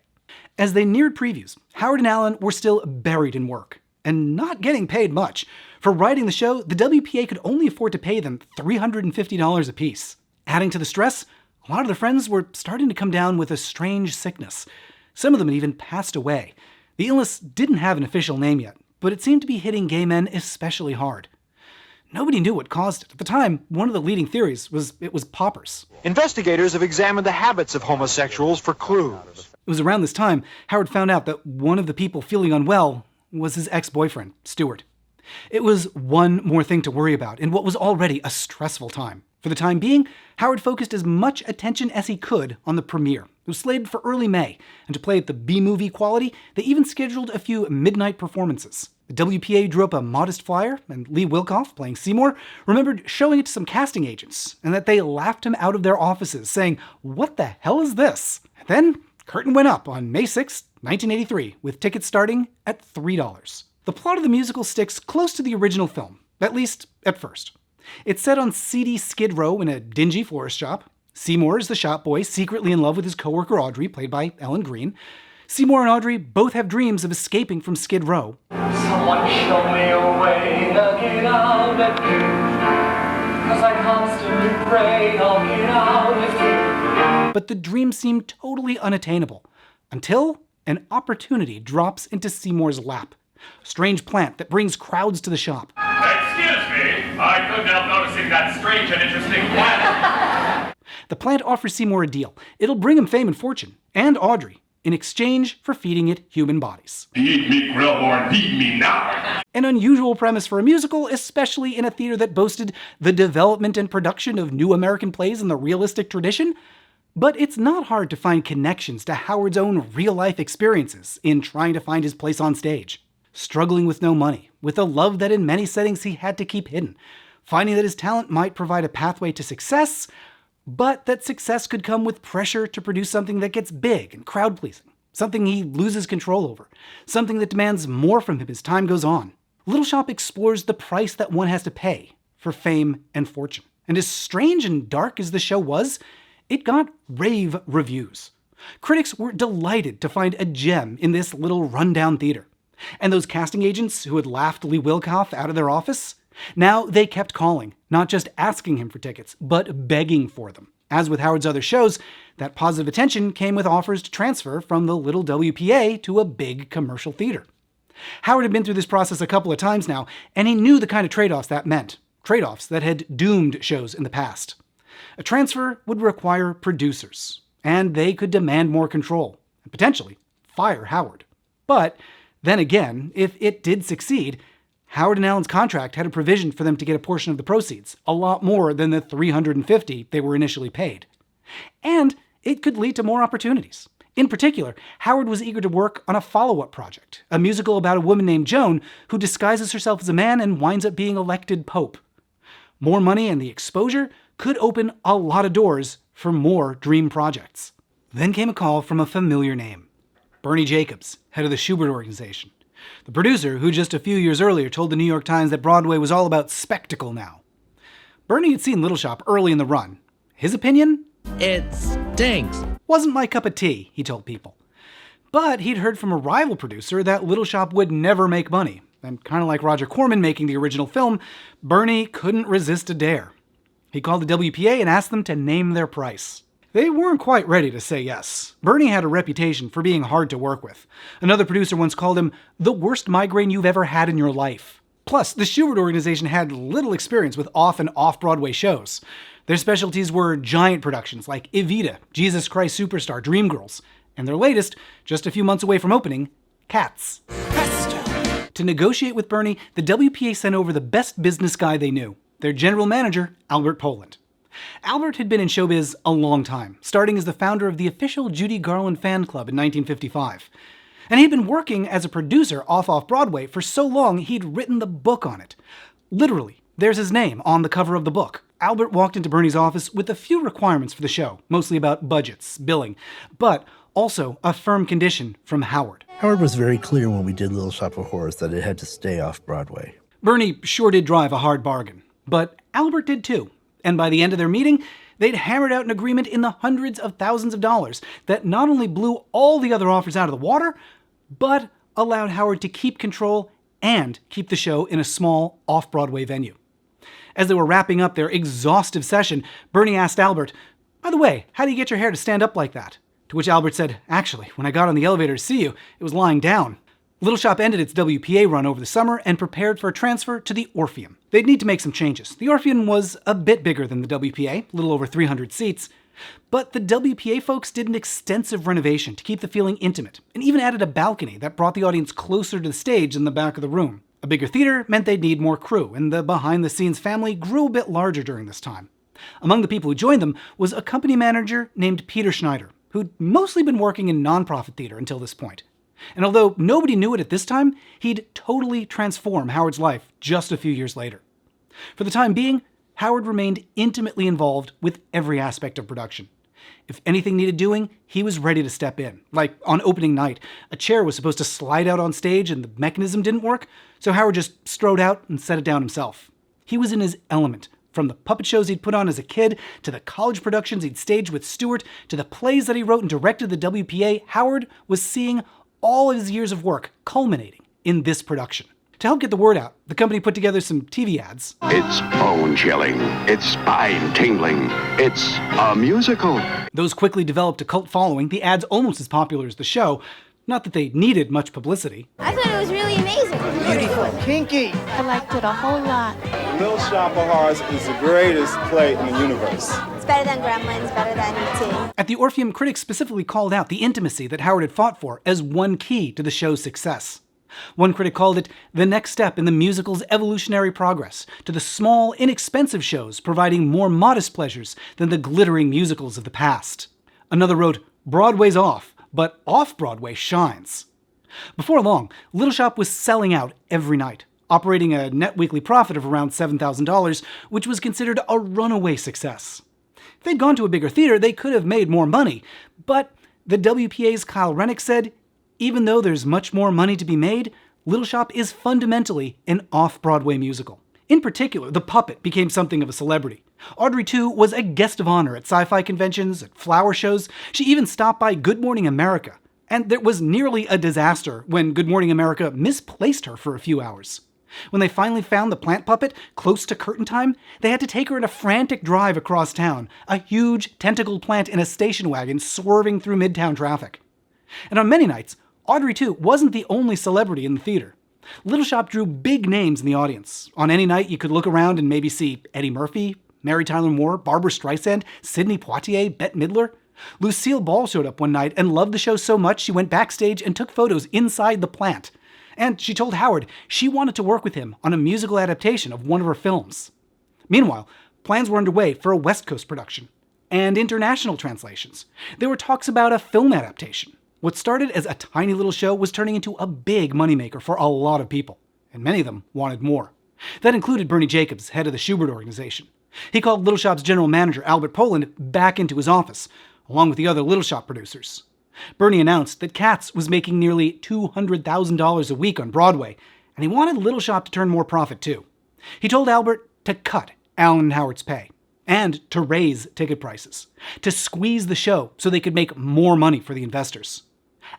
As they neared previews, Howard and Alan were still buried in work, and not getting paid much. For writing the show, the WPA could only afford to pay them $350 apiece. Adding to the stress, a lot of their friends were starting to come down with a strange sickness. Some of them had even passed away. The illness didn't have an official name yet, but it seemed to be hitting gay men especially hard. Nobody knew what caused it. At the time, one of the leading theories was it was poppers. Investigators have examined the habits of homosexuals for clues. It was around this time Howard found out that one of the people feeling unwell was his ex-boyfriend, Stuart. It was one more thing to worry about in what was already a stressful time. For the time being, Howard focused as much attention as he could on the premiere. It was slated for early May, and to play at the B-movie quality, they even scheduled a few midnight performances. The WPA drew up a modest flyer, and Lee Wilkoff, playing Seymour, remembered showing it to some casting agents, and that they laughed him out of their offices, saying, "What the hell is this?" And then, curtain went up on May 6, 1983, with tickets starting at $3. The plot of the musical sticks close to the original film, at least at first. It's set on seedy Skid Row in a dingy florist shop. Seymour is the shop boy, secretly in love with his coworker Audrey, played by Ellen Greene. Seymour and Audrey both have dreams of escaping from Skid Row. Someone show me a way to get out of here, 'cause I constantly pray I'll get out of here. But the dreams seem totally unattainable, until an opportunity drops into Seymour's lap. A strange plant that brings crowds to the shop. Excuse me, I couldn't help noticing that strange and interesting plant. The plant offers Seymour a deal. It'll bring him fame and fortune, and Audrey, in exchange for feeding it human bodies. Feed me, Grillborn, feed me now. An unusual premise for a musical, especially in a theater that boasted the development and production of new American plays in the realistic tradition. But it's not hard to find connections to Howard's own real-life experiences in trying to find his place on stage. Struggling with no money, with a love that in many settings he had to keep hidden, finding that his talent might provide a pathway to success, but that success could come with pressure to produce something that gets big and crowd-pleasing, something he loses control over, something that demands more from him as time goes on. Little Shop explores the price that one has to pay for fame and fortune. And as strange and dark as the show was, it got rave reviews. Critics were delighted to find a gem in this little rundown theater. And those casting agents who had laughed Lee Wilkoff out of their office, now they kept calling, not just asking him for tickets, but begging for them. As with Howard's other shows, that positive attention came with offers to transfer from the little WPA to a big commercial theater. Howard had been through this process a couple of times now, and he knew the kind of trade-offs that meant. Trade-offs that had doomed shows in the past. A transfer would require producers, and they could demand more control, and potentially fire Howard. But then again, if it did succeed, Howard and Allen's contract had a provision for them to get a portion of the proceeds, a lot more than the $350 they were initially paid. And it could lead to more opportunities. In particular, Howard was eager to work on a follow-up project, a musical about a woman named Joan who disguises herself as a man and winds up being elected pope. More money and the exposure could open a lot of doors for more dream projects. Then came a call from a familiar name, Bernie Jacobs, head of the Shubert Organization, the producer who just a few years earlier told the New York Times that Broadway was all about spectacle now. Bernie had seen Little Shop early in the run. His opinion? It stinks. Wasn't my cup of tea, he told People. But he'd heard from a rival producer that Little Shop would never make money. And kind of like Roger Corman making the original film, Bernie couldn't resist a dare. He called the WPA and asked them to name their price. They weren't quite ready to say yes. Bernie had a reputation for being hard to work with. Another producer once called him the worst migraine you've ever had in your life. Plus, the Shubert Organization had little experience with off- and off-Broadway shows. Their specialties were giant productions like Evita, Jesus Christ Superstar, Dreamgirls, and their latest, just a few months away from opening, Cats. To negotiate with Bernie, the WPA sent over the best business guy they knew, their general manager, Albert Poland. Albert had been in showbiz a long time, starting as the founder of the official Judy Garland fan club in 1955. And he'd been working as a producer off-Broadway for so long he'd written the book on it. Literally, there's his name on the cover of the book. Albert walked into Bernie's office with a few requirements for the show, mostly about budgets, billing, but also a firm condition from Howard. Howard was very clear when we did Little Shop of Horrors that it had to stay off Broadway. Bernie sure did drive a hard bargain, but Albert did too. And by the end of their meeting, they'd hammered out an agreement in the hundreds of thousands of dollars that not only blew all the other offers out of the water, but allowed Howard to keep control and keep the show in a small off-Broadway venue. As they were wrapping up their exhaustive session, Bernie asked Albert, "By the way, how do you get your hair to stand up like that?" To which Albert said, "Actually, when I got on the elevator to see you, it was lying down." Little Shop ended its WPA run over the summer and prepared for a transfer to the Orpheum. They'd need to make some changes. The Orpheum was a bit bigger than the WPA, a little over 300 seats, but the WPA folks did an extensive renovation to keep the feeling intimate, and even added a balcony that brought the audience closer to the stage than the back of the room. A bigger theater meant they'd need more crew, and the behind-the-scenes family grew a bit larger during this time. Among the people who joined them was a company manager named Peter Schneider, who'd mostly been working in nonprofit theater until this point. And although nobody knew it at this time, he'd totally transform Howard's life just a few years later. For the time being, Howard remained intimately involved with every aspect of production. If anything needed doing, he was ready to step in. Like on opening night, a chair was supposed to slide out on stage and the mechanism didn't work, so Howard just strode out and set it down himself. He was in his element. From the puppet shows he'd put on as a kid, to the college productions he'd staged with Stewart, to the plays that he wrote and directed the WPA, Howard was seeing all of his years of work culminating in this production. To help get the word out, the company put together some TV ads. It's bone-chilling. It's spine-tingling. It's a musical. Those quickly developed a cult following, the ads almost as popular as the show. Not that they needed much publicity. I thought it was really amazing. Beautiful. Kinky. I liked it a whole lot. Little Shop of Horrors is the greatest play in the universe. It's better than Gremlins, better than E.T. At the Orpheum, critics specifically called out the intimacy that Howard had fought for as one key to the show's success. One critic called it the next step in the musical's evolutionary progress to the small, inexpensive shows providing more modest pleasures than the glittering musicals of the past. Another wrote, "Broadway's off, but off-Broadway shines." Before long, Little Shop was selling out every night. operating a net weekly profit of around $7,000, which was considered a runaway success. If they'd gone to a bigger theater, they could have made more money, but the WPA's Kyle Rennick said, even though there's much more money to be made, Little Shop is fundamentally an off-Broadway musical. In particular, the puppet became something of a celebrity. Audrey, too, was a guest of honor at sci-fi conventions, at flower shows. She even stopped by Good Morning America. And there was nearly a disaster when Good Morning America misplaced her for a few hours. When they finally found the plant puppet close to curtain time, they had to take her in a frantic drive across town, a huge tentacled plant in a station wagon swerving through midtown traffic. And on many nights, Audrey, too, wasn't the only celebrity in the theater. Little Shop drew big names in the audience. On any night, you could look around and maybe see Eddie Murphy, Mary Tyler Moore, Barbra Streisand, Sidney Poitier, Bette Midler. Lucille Ball showed up one night and loved the show so much she went backstage and took photos inside the plant. And she told Howard she wanted to work with him on a musical adaptation of one of her films. Meanwhile, plans were underway for a West Coast production and international translations. There were talks about a film adaptation. What started as a tiny little show was turning into a big moneymaker for a lot of people, and many of them wanted more. That included Bernie Jacobs, head of the Schubert organization. He called Little Shop's general manager, Albert Poland, back into his office, along with the other Little Shop producers. Bernie announced that Cats was making nearly $200,000 a week on Broadway, and he wanted Little Shop to turn more profit too. He told Albert to cut Alan and Howard's pay, and to raise ticket prices, to squeeze the show so they could make more money for the investors.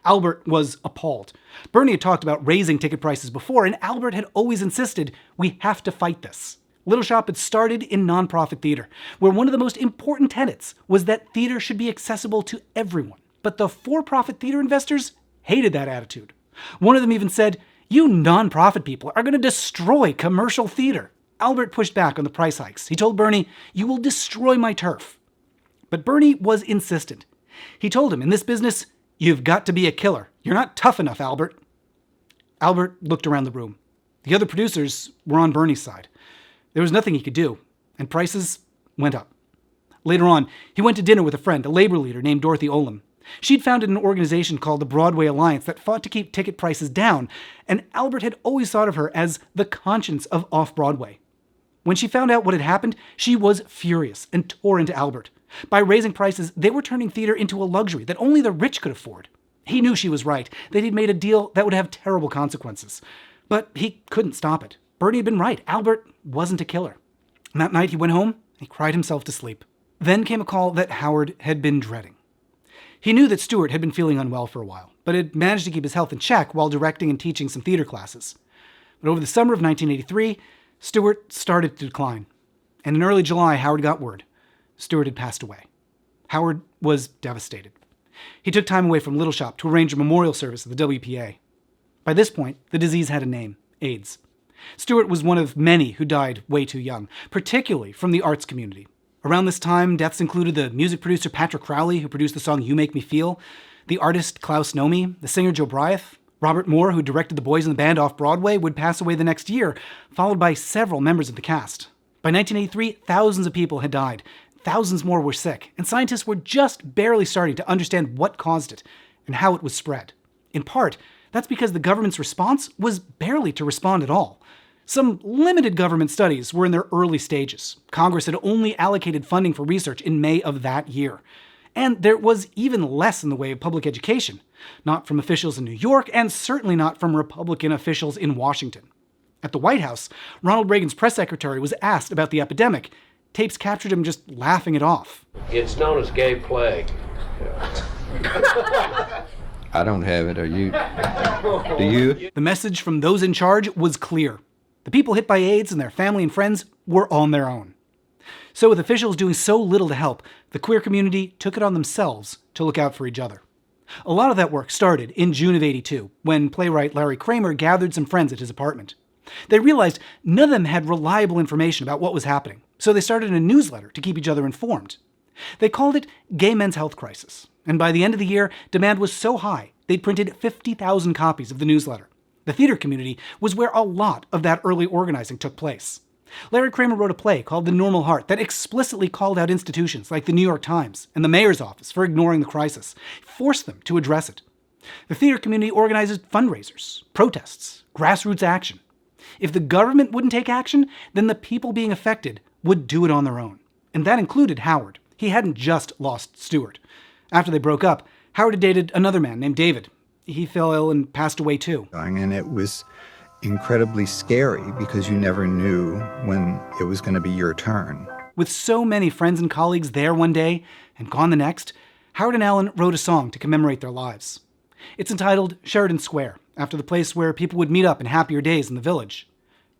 Albert was appalled. Bernie had talked about raising ticket prices before, and Albert had always insisted, we have to fight this. Little Shop had started in nonprofit theater, where one of the most important tenets was that theater should be accessible to everyone. But the for-profit theater investors hated that attitude. One of them even said, you nonprofit people are going to destroy commercial theater. Albert pushed back on the price hikes. He told Bernie, you will destroy my turf. But Bernie was insistent. He told him, in this business, you've got to be a killer. You're not tough enough, Albert. Albert looked around the room. The other producers were on Bernie's side. There was nothing he could do, and prices went up. Later on, he went to dinner with a friend, a labor leader named Dorothy Olam. She'd founded an organization called the Broadway Alliance that fought to keep ticket prices down, and Albert had always thought of her as the conscience of off-Broadway. When she found out what had happened, she was furious and tore into Albert. By raising prices, they were turning theater into a luxury that only the rich could afford. He knew she was right, that he'd made a deal that would have terrible consequences. But he couldn't stop it. Bernie had been right. Albert wasn't a killer. And that night he went home and he cried himself to sleep. Then came a call that Howard had been dreading. He knew that Stewart had been feeling unwell for a while, but had managed to keep his health in check while directing and teaching some theater classes. But over the summer of 1983, Stewart started to decline. And in early July, Howard got word. Stewart had passed away. Howard was devastated. He took time away from Little Shop to arrange a memorial service at the WPA. By this point, the disease had a name, AIDS. Stewart was one of many who died way too young, particularly from the arts community. Around this time, deaths included the music producer Patrick Crowley, who produced the song You Make Me Feel, the artist Klaus Nomi, the singer Joe Bryant, Robert Moore, who directed The Boys in the Band off-Broadway, would pass away the next year, followed by several members of the cast. By 1983, thousands of people had died. Thousands more were sick, and scientists were just barely starting to understand what caused it and how it was spread. In part, that's because the government's response was barely to respond at all. Some limited government studies were in their early stages. Congress had only allocated funding for research in May of that year. And there was even less in the way of public education, not from officials in New York, and certainly not from Republican officials in Washington. At the White House, Ronald Reagan's press secretary was asked about the epidemic. Tapes captured him just laughing it off. It's known as gay plague. I don't have it. Are you? Do you? The message from those in charge was clear. The people hit by AIDS and their family and friends were on their own. So with officials doing so little to help, the queer community took it on themselves to look out for each other. A lot of that work started in June of '82, when playwright Larry Kramer gathered some friends at his apartment. They realized none of them had reliable information about what was happening, so they started a newsletter to keep each other informed. They called it Gay Men's Health Crisis, and by the end of the year, demand was so high, they'd printed 50,000 copies of the newsletter. The theater community was where a lot of that early organizing took place. Larry Kramer wrote a play called The Normal Heart that explicitly called out institutions like the New York Times and the mayor's office for ignoring the crisis, forced them to address it. The theater community organizes fundraisers, protests, grassroots action. If the government wouldn't take action, then the people being affected would do it on their own. And that included Howard. He hadn't just lost Stewart. After they broke up, Howard had dated another man named David. He fell ill and passed away too. And it was incredibly scary because you never knew when it was going to be your turn. With so many friends and colleagues there one day and gone the next, Howard and Ellen wrote a song to commemorate their lives. It's entitled Sheridan Square, after the place where people would meet up in happier days in the village.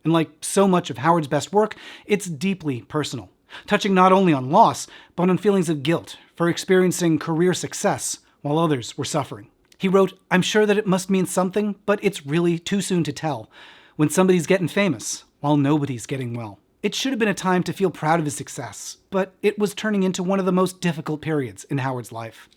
And like so much of Howard's best work, it's deeply personal, touching not only on loss, but on feelings of guilt for experiencing career success while others were suffering. He wrote, "I'm sure that it must mean something, but it's really too soon to tell when somebody's getting famous while nobody's getting well." It should have been a time to feel proud of his success, but it was turning into one of the most difficult periods in Howard's life.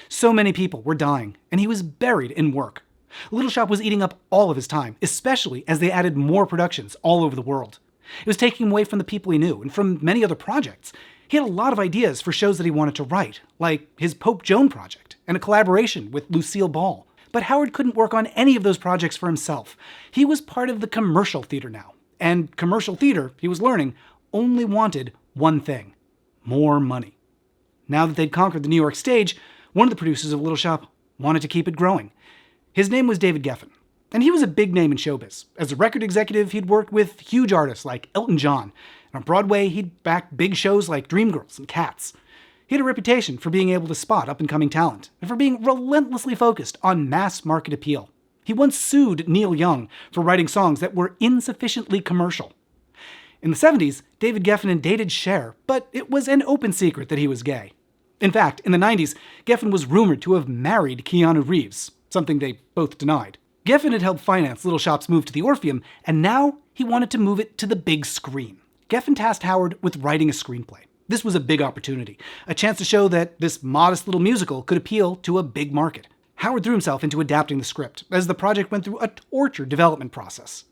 So many people were dying, and he was buried in work. Little Shop was eating up all of his time, especially as they added more productions all over the world. It was taking him away from the people he knew and from many other projects. He had a lot of ideas for shows that he wanted to write, like his Pope Joan project and a collaboration with Lucille Ball. But Howard couldn't work on any of those projects for himself. He was part of the commercial theater now. And commercial theater, he was learning, only wanted one thing: more money. Now that they'd conquered the New York stage, one of the producers of Little Shop wanted to keep it growing. His name was David Geffen, and he was a big name in showbiz. As a record executive, he'd worked with huge artists like Elton John, and on Broadway, he'd backed big shows like Dreamgirls and Cats. He had a reputation for being able to spot up-and-coming talent, and for being relentlessly focused on mass market appeal. He once sued Neil Young for writing songs that were insufficiently commercial. In the 70s, David Geffen dated Cher, but it was an open secret that he was gay. In fact, in the 90s, Geffen was rumored to have married Keanu Reeves, something they both denied. Geffen had helped finance Little Shop's move to the Orpheum, and now he wanted to move it to the big screen. Geffen tasked Howard with writing a screenplay. This was a big opportunity, a chance to show that this modest little musical could appeal to a big market. Howard threw himself into adapting the script, as the project went through a tortured development process.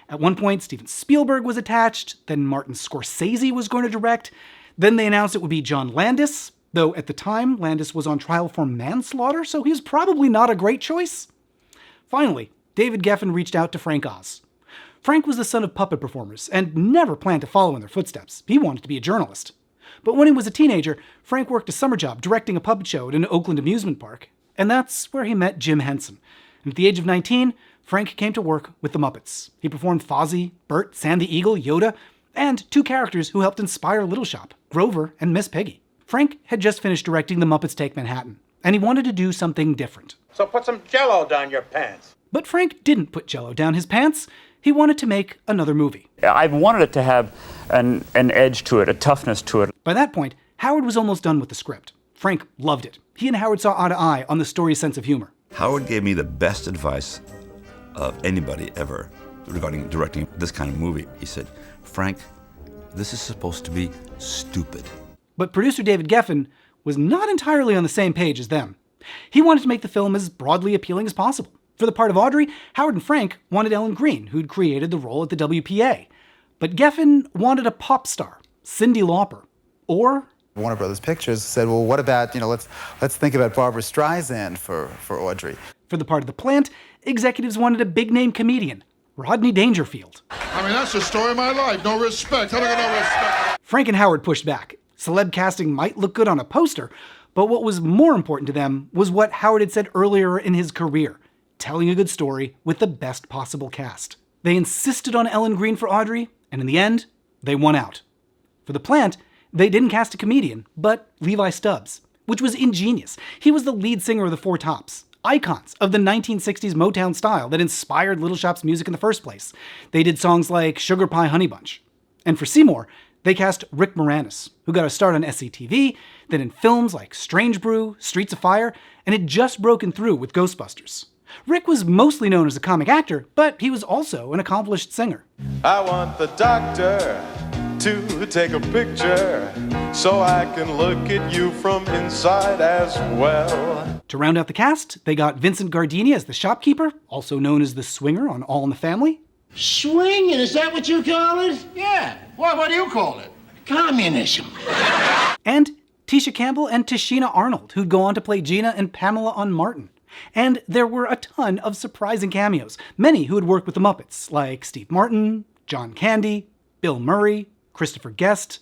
At one point, Steven Spielberg was attached, then Martin Scorsese was going to direct, then they announced it would be John Landis, though at the time, Landis was on trial for manslaughter, so he was probably not a great choice. Finally, David Geffen reached out to Frank Oz. Frank was the son of puppet performers, and never planned to follow in their footsteps. He wanted to be a journalist. But when he was a teenager, Frank worked a summer job directing a puppet show at an Oakland amusement park. And that's where he met Jim Henson. And at the age of 19, Frank came to work with the Muppets. He performed Fozzie, Bert, Sam the Eagle, Yoda, and two characters who helped inspire Little Shop, Grover and Miss Piggy. Frank had just finished directing The Muppets Take Manhattan, and he wanted to do something different. So put some Jell-O down your pants. But Frank didn't put Jell-O down his pants. He wanted to make another movie. I wanted it to have an edge to it, a toughness to it. By that point, Howard was almost done with the script. Frank loved it. He and Howard saw eye to eye on the story's sense of humor. Howard gave me the best advice of anybody ever regarding directing this kind of movie. He said, "Frank, this is supposed to be stupid." But producer David Geffen was not entirely on the same page as them. He wanted to make the film as broadly appealing as possible. For the part of Audrey, Howard and Frank wanted Ellen Greene, who'd created the role at the WPA. But Geffen wanted a pop star, Cyndi Lauper, or Warner Brothers Pictures said, well, what about, let's think about Barbra Streisand for Audrey. For the part of the plant, executives wanted a big-name comedian, Rodney Dangerfield. I mean, that's the story of my life. No respect. How do I get no respect? Frank and Howard pushed back. Celeb casting might look good on a poster, but what was more important to them was what Howard had said earlier in his career, telling a good story with the best possible cast. They insisted on Ellen Greene for Audrey, and in the end, they won out. For the plant, they didn't cast a comedian, but Levi Stubbs, which was ingenious. He was the lead singer of the Four Tops, icons of the 1960s Motown style that inspired Little Shop's music in the first place. They did songs like Sugar Pie Honey Bunch. And for Seymour, they cast Rick Moranis, who got a start on SCTV, then in films like Strange Brew, Streets of Fire, and had just broken through with Ghostbusters. Rick was mostly known as a comic actor, but he was also an accomplished singer. I want the doctor to take a picture so I can look at you from inside as well. To round out the cast, they got Vincent Gardini as the shopkeeper, also known as the swinger on All in the Family. Swinging, is that what you call it? Yeah. What do you call it? Communism. And Tisha Campbell and Tashina Arnold, who'd go on to play Gina and Pamela on Martin. And there were a ton of surprising cameos, many who had worked with the Muppets, like Steve Martin, John Candy, Bill Murray, Christopher Guest.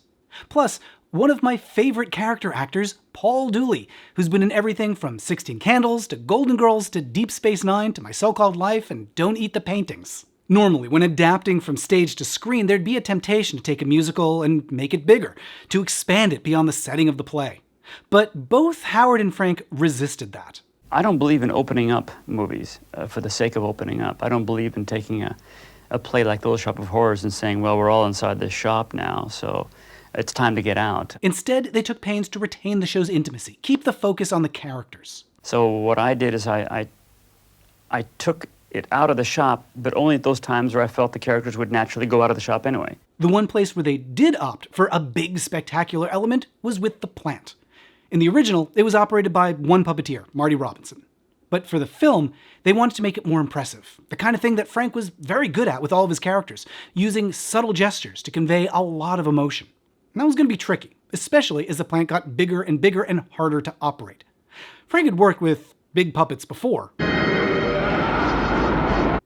Plus, one of my favorite character actors, Paul Dooley, who's been in everything from 16 Candles to Golden Girls to Deep Space Nine to My So-Called Life and Don't Eat the Paintings. Normally, when adapting from stage to screen, there'd be a temptation to take a musical and make it bigger, to expand it beyond the setting of the play. But both Howard and Frank resisted that. I don't believe in opening up movies for the sake of opening up. I don't believe in taking a play like Little Shop of Horrors and saying, well, we're all inside this shop now, so it's time to get out. Instead, they took pains to retain the show's intimacy, keep the focus on the characters. So what I did is I took it out of the shop, but only at those times where I felt the characters would naturally go out of the shop anyway. The one place where they did opt for a big spectacular element was with the plant. In the original, it was operated by one puppeteer, Marty Robinson. But for the film, they wanted to make it more impressive, the kind of thing that Frank was very good at with all of his characters, using subtle gestures to convey a lot of emotion. And that was going to be tricky, especially as the plant got bigger and harder to operate. Frank had worked with big puppets before.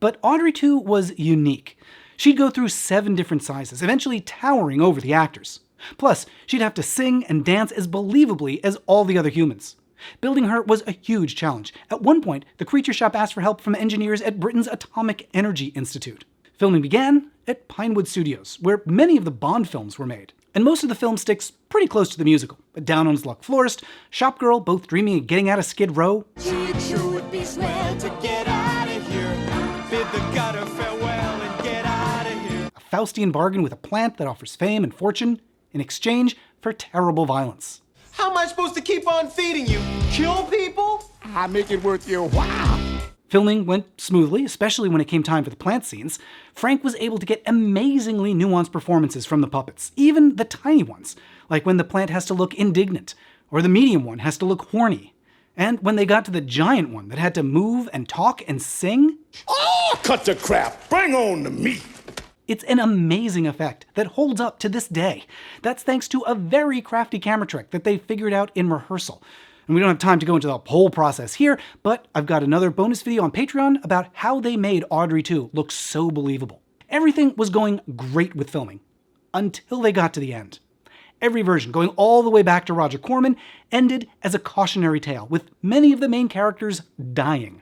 But Audrey, too, was unique. She'd go through 7 different sizes, eventually towering over the actors. Plus, she'd have to sing and dance as believably as all the other humans. Building her was a huge challenge. At one point, the Creature Shop asked for help from engineers at Britain's Atomic Energy Institute. Filming began at Pinewood Studios, where many of the Bond films were made. And most of the film sticks pretty close to the musical. Down on His Luck Florist, Shop Girl, both dreaming of getting out of Skid Row. It sure would be swell to get out of here. Bid the gutter farewell and get out of here. A Faustian bargain with a plant that offers fame and fortune in exchange for terrible violence. How am I supposed to keep on feeding you? Kill people? I make it worth your while. Filming went smoothly, especially when it came time for the plant scenes. Frank was able to get amazingly nuanced performances from the puppets, even the tiny ones, like when the plant has to look indignant, or the medium one has to look horny. And when they got to the giant one that had to move and talk and sing... Oh, cut the crap! Bring on the meat! It's an amazing effect that holds up to this day. That's thanks to a very crafty camera trick that they figured out in rehearsal. And we don't have time to go into the whole process here, but I've got another bonus video on Patreon about how they made Audrey 2 look so believable. Everything was going great with filming, until they got to the end. Every version, going all the way back to Roger Corman, ended as a cautionary tale, with many of the main characters dying.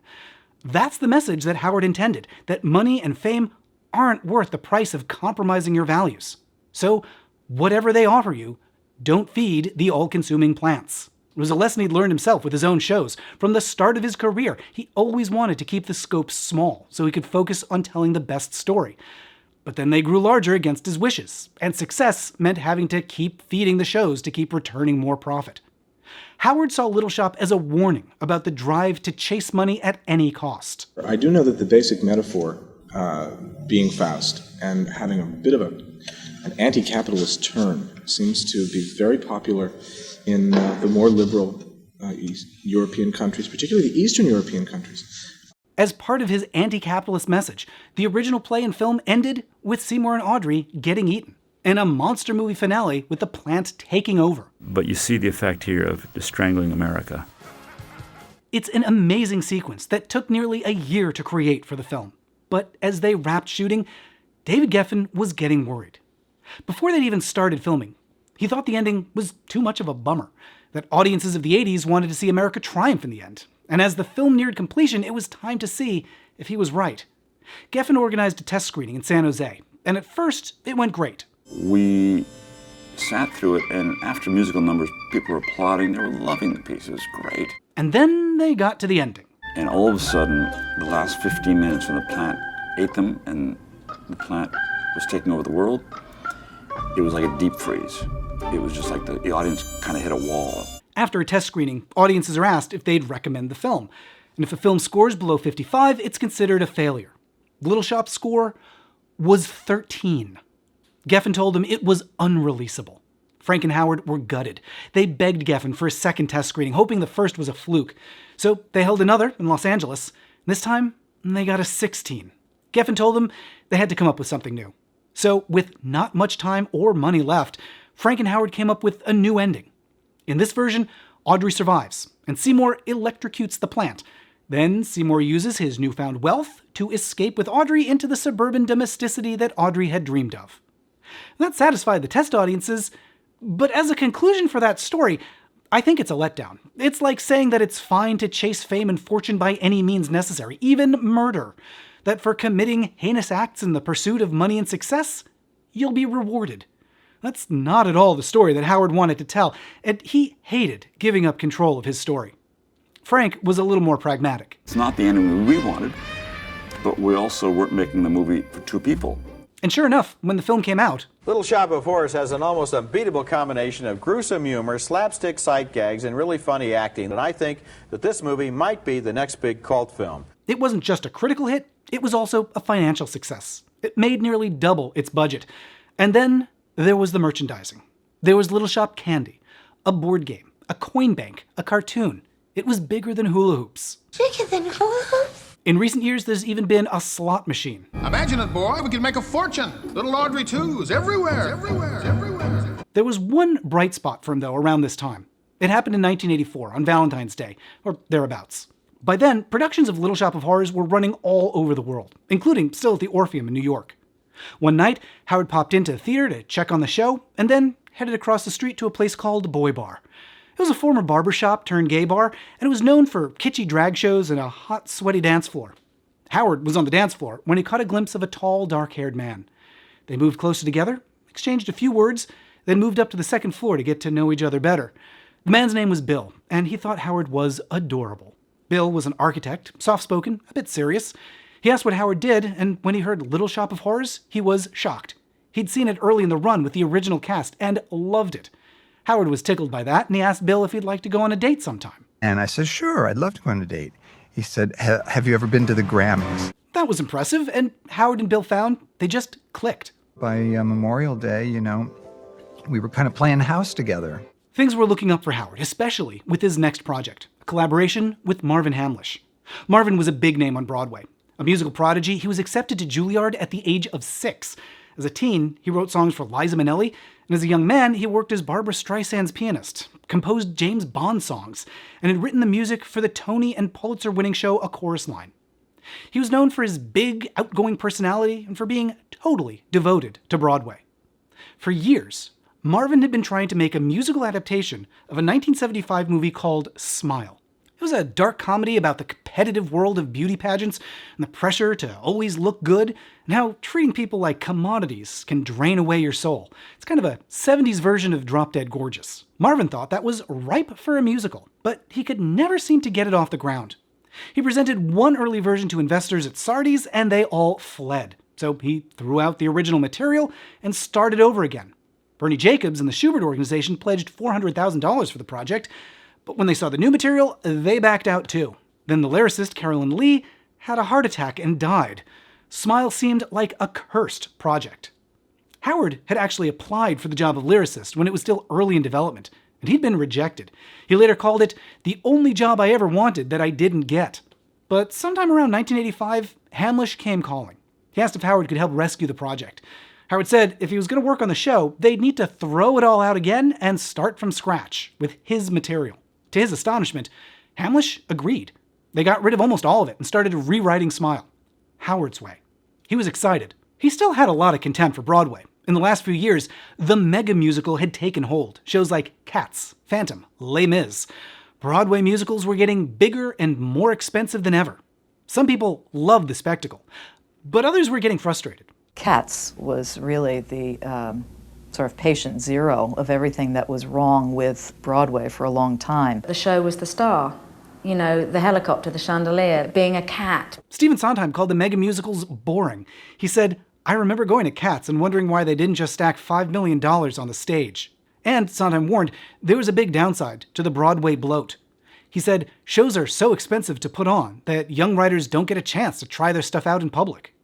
That's the message that Howard intended, that money and fame aren't worth the price of compromising your values. So, whatever they offer you, don't feed the all-consuming plants. It was a lesson he'd learned himself with his own shows. From the start of his career, he always wanted to keep the scope small so he could focus on telling the best story. But then they grew larger against his wishes, and success meant having to keep feeding the shows to keep returning more profit. Howard saw Little Shop as a warning about the drive to chase money at any cost. I do know that the basic metaphor, being Faust and having a bit of an anti-capitalist turn, seems to be very popular in the more liberal European countries, particularly the Eastern European countries. As part of his anti-capitalist message, the original play and film ended with Seymour and Audrey getting eaten, and a monster movie finale with the plant taking over. But you see the effect here of strangling America. It's an amazing sequence that took nearly a year to create for the film. But as they wrapped shooting, David Geffen was getting worried. Before they'd even started filming, he thought the ending was too much of a bummer, that audiences of the 80s wanted to see America triumph in the end. And as the film neared completion, it was time to see if he was right. Geffen organized a test screening in San Jose, and at first, it went great. We sat through it, and after musical numbers, people were applauding. They were loving the piece. It was great. And then they got to the ending. And all of a sudden, the last 15 minutes when the plant ate them and the plant was taking over the world, it was like a deep freeze. It was just like the audience kind of hit a wall. After a test screening, audiences are asked if they'd recommend the film. And if the film scores below 55, it's considered a failure. Little Shop's score was 13. Geffen told them it was unreleasable. Frank and Howard were gutted. They begged Geffen for a second test screening, hoping the first was a fluke. So they held another in Los Angeles. This time, they got a 16. Geffen told them they had to come up with something new. So, with not much time or money left, Frank and Howard came up with a new ending. In this version, Audrey survives, and Seymour electrocutes the plant. Then Seymour uses his newfound wealth to escape with Audrey into the suburban domesticity that Audrey had dreamed of. That satisfied the test audiences, but as a conclusion for that story, I think it's a letdown. It's like saying that it's fine to chase fame and fortune by any means necessary, even murder. That for committing heinous acts in the pursuit of money and success, you'll be rewarded. That's not at all the story that Howard wanted to tell, and he hated giving up control of his story. Frank was a little more pragmatic. It's not the ending we wanted, but we also weren't making the movie for two people. And sure enough, when the film came out, Little Shop of Horrors has an almost unbeatable combination of gruesome humor, slapstick sight gags, and really funny acting, and I think that this movie might be the next big cult film. It wasn't just a critical hit, it was also a financial success. It made nearly double its budget. And then there was the merchandising. There was Little Shop candy, a board game, a coin bank, a cartoon. It was bigger than hula hoops. Bigger than hula hoops? In recent years, there's even been a slot machine. Imagine it, boy. We could make a fortune. Little Audrey 2s everywhere. There was one bright spot for him, though, around this time. It happened in 1984, on Valentine's Day, or thereabouts. By then, productions of Little Shop of Horrors were running all over the world, including still at the Orpheum in New York. One night, Howard popped into the theater to check on the show, and then headed across the street to a place called Boy Bar. It was a former barbershop turned gay bar, and it was known for kitschy drag shows and a hot, sweaty dance floor. Howard was on the dance floor when he caught a glimpse of a tall, dark-haired man. They moved closer together, exchanged a few words, then moved up to the second floor to get to know each other better. The man's name was Bill, and he thought Howard was adorable. Bill was an architect, soft-spoken, a bit serious. He asked what Howard did, and when he heard Little Shop of Horrors, he was shocked. He'd seen it early in the run with the original cast and loved it. Howard was tickled by that, and he asked Bill if he'd like to go on a date sometime. And I said, sure, I'd love to go on a date. He said, have you ever been to the Grammys? That was impressive, and Howard and Bill found they just clicked. By Memorial Day, we were kind of playing house together. Things were looking up for Howard, especially with his next project, a collaboration with Marvin Hamlisch. Marvin was a big name on Broadway. A musical prodigy, he was accepted to Juilliard at the age of 6. As a teen, he wrote songs for Liza Minnelli, and as a young man, he worked as Barbra Streisand's pianist, composed James Bond songs, and had written the music for the Tony and Pulitzer-winning show A Chorus Line. He was known for his big, outgoing personality and for being totally devoted to Broadway. For years, Marvin had been trying to make a musical adaptation of a 1975 movie called Smile. It was a dark comedy about the competitive world of beauty pageants and the pressure to always look good and how treating people like commodities can drain away your soul. It's kind of a 70s version of Drop Dead Gorgeous. Marvin thought that was ripe for a musical, but he could never seem to get it off the ground. He presented one early version to investors at Sardi's and they all fled. So he threw out the original material and started over again. Bernie Jacobs and the Schubert organization pledged $400,000 for the project, but when they saw the new material, they backed out too. Then the lyricist, Carolyn Lee, had a heart attack and died. Smile seemed like a cursed project. Howard had actually applied for the job of lyricist when it was still early in development, and he'd been rejected. He later called it the only job I ever wanted that I didn't get. But sometime around 1985, Hamlisch came calling. He asked if Howard could help rescue the project. Howard said if he was going to work on the show, they'd need to throw it all out again and start from scratch with his material. To his astonishment, Hamlisch agreed. They got rid of almost all of it and started rewriting Smile, Howard's way. He was excited. He still had a lot of contempt for Broadway. In the last few years, the mega musical had taken hold. Shows like Cats, Phantom, Les Mis. Broadway musicals were getting bigger and more expensive than ever. Some people loved the spectacle, but others were getting frustrated. Cats was really the sort of patient zero of everything that was wrong with Broadway for a long time. The show was the star. You know, the helicopter, the chandelier, being a cat. Stephen Sondheim called the mega musicals boring. He said, I remember going to Cats and wondering why they didn't just stack $5 million on the stage. And Sondheim warned there was a big downside to the Broadway bloat. He said, shows are so expensive to put on that young writers don't get a chance to try their stuff out in public.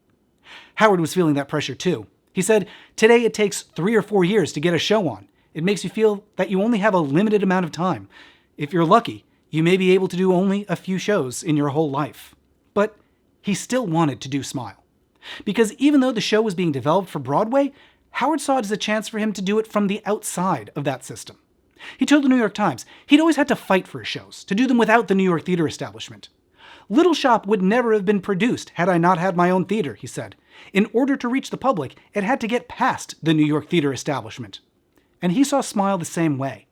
Howard was feeling that pressure too. He said, today it takes 3 or 4 years to get a show on. It makes you feel that you only have a limited amount of time. If you're lucky, you may be able to do only a few shows in your whole life. But he still wanted to do Smile. Because even though the show was being developed for Broadway, Howard saw it as a chance for him to do it from the outside of that system. He told the New York Times he'd always had to fight for his shows, to do them without the New York theater establishment. Little Shop would never have been produced had I not had my own theater, he said. In order to reach the public, it had to get past the New York theater establishment. And he saw Smile the same way.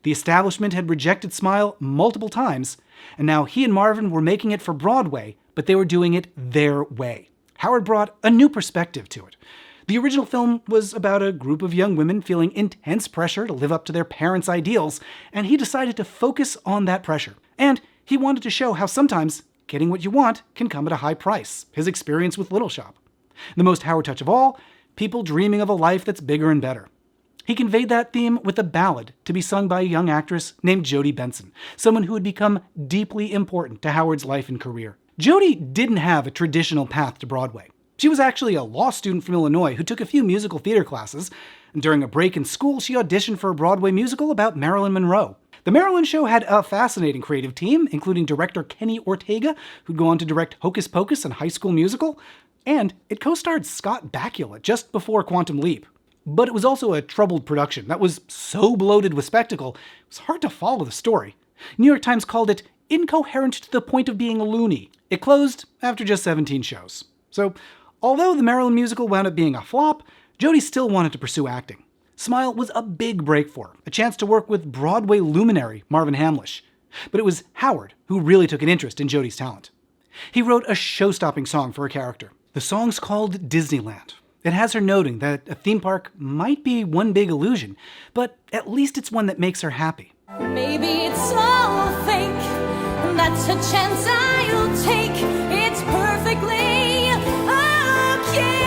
The establishment had rejected Smile multiple times, and now he and Marvin were making it for Broadway, but they were doing it their way. Howard brought a new perspective to it. The original film was about a group of young women feeling intense pressure to live up to their parents' ideals, and he decided to focus on that pressure. And he wanted to show how sometimes getting what you want can come at a high price, his experience with Little Shop. The most Howard touch of all, people dreaming of a life that's bigger and better. He conveyed that theme with a ballad to be sung by a young actress named Jodie Benson, someone who had become deeply important to Howard's life and career. Jodie didn't have a traditional path to Broadway. She was actually a law student from Illinois who took a few musical theater classes, and during a break in school, she auditioned for a Broadway musical about Marilyn Monroe. The Marilyn show had a fascinating creative team, including director Kenny Ortega, who'd go on to direct Hocus Pocus and High School Musical, and it co-starred Scott Bakula just before Quantum Leap. But it was also a troubled production that was so bloated with spectacle, it was hard to follow the story. New York Times called it incoherent to the point of being loony. It closed after just 17 shows. So, although the Marilyn musical wound up being a flop, Jodie still wanted to pursue acting. Smile was a big break for her, a chance to work with Broadway luminary Marvin Hamlish. But it was Howard who really took an interest in Jodie's talent. He wrote a show-stopping song for her character. The song's called Disneyland. It has her noting that a theme park might be one big illusion, but at least it's one that makes her happy. Maybe it's all fake, that's a chance I'll take, it's perfectly okay.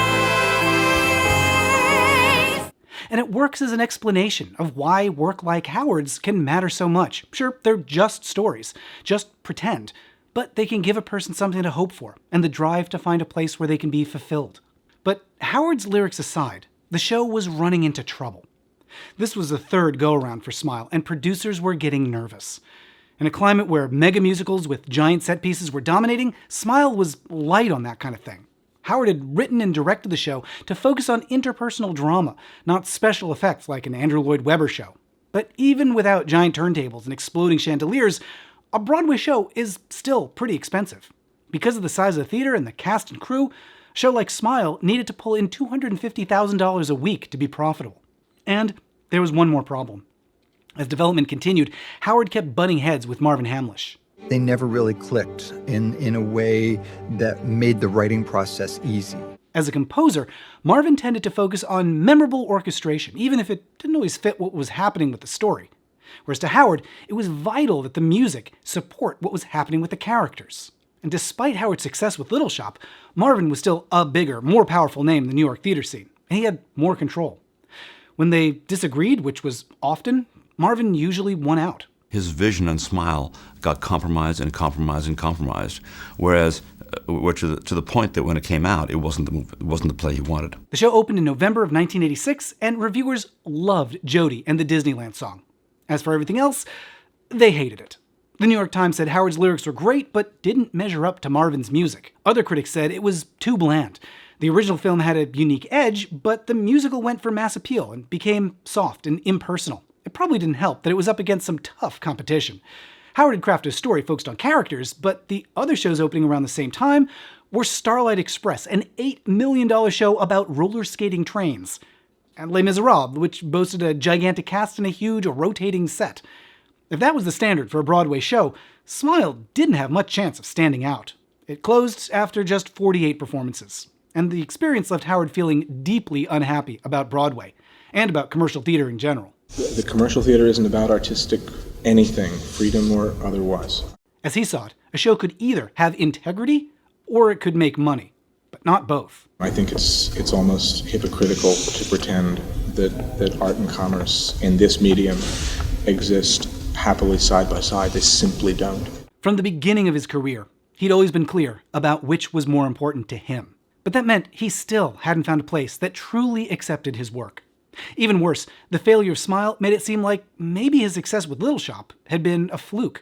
And it works as an explanation of why work like Howard's can matter so much. Sure, they're just stories, just pretend, but they can give a person something to hope for, and the drive to find a place where they can be fulfilled. But Howard's lyrics aside, the show was running into trouble. This was the third go-around for Smile, and producers were getting nervous. In a climate where mega musicals with giant set pieces were dominating, Smile was light on that kind of thing. Howard had written and directed the show to focus on interpersonal drama, not special effects like an Andrew Lloyd Webber show. But even without giant turntables and exploding chandeliers, a Broadway show is still pretty expensive. Because of the size of the theater and the cast and crew, a show like Smile needed to pull in $250,000 a week to be profitable. And there was one more problem. As development continued, Howard kept butting heads with Marvin Hamlish. They never really clicked in a way that made the writing process easy. As a composer, Marvin tended to focus on memorable orchestration, even if it didn't always fit what was happening with the story. Whereas to Howard, it was vital that the music support what was happening with the characters. And despite Howard's success with Little Shop, Marvin was still a bigger, more powerful name in the New York theater scene, and he had more control. When they disagreed, which was often, Marvin usually won out. His vision and Smile got compromised and compromised and compromised, whereas to the point that when it came out, it wasn't the play he wanted. The show opened in November of 1986, and reviewers loved Jodie and the Disneyland song. As for everything else, they hated it. The New York Times said Howard's lyrics were great, but didn't measure up to Marvin's music. Other critics said it was too bland. The original film had a unique edge, but the musical went for mass appeal and became soft and impersonal. It probably didn't help that it was up against some tough competition. Howard had crafted a story focused on characters, but the other shows opening around the same time were Starlight Express, an $8 million show about roller skating trains, and Les Miserables, which boasted a gigantic cast and a huge rotating set. If that was the standard for a Broadway show, Smile didn't have much chance of standing out. It closed after just 48 performances, and the experience left Howard feeling deeply unhappy about Broadway, and about commercial theater in general. The commercial theater isn't about artistic anything, freedom or otherwise. As he saw it, a show could either have integrity, or it could make money, but not both. I think it's almost hypocritical to pretend that art and commerce in this medium exist happily side by side. They simply don't. From the beginning of his career, he'd always been clear about which was more important to him. But that meant he still hadn't found a place that truly accepted his work. Even worse, the failure of Smile made it seem like maybe his success with Little Shop had been a fluke.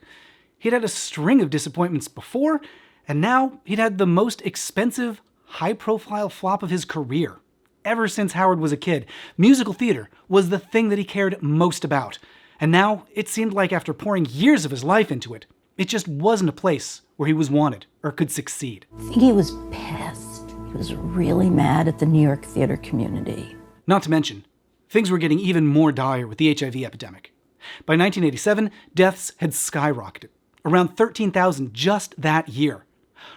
He'd had a string of disappointments before, and now he'd had the most expensive, high-profile flop of his career. Ever since Howard was a kid, musical theater was the thing that he cared most about. And now, it seemed like after pouring years of his life into it, it just wasn't a place where where he was wanted or could succeed. I think he was pissed. He was really mad at the New York theater community. Not to mention, things were getting even more dire with the HIV epidemic. By 1987, deaths had skyrocketed, around 13,000 just that year.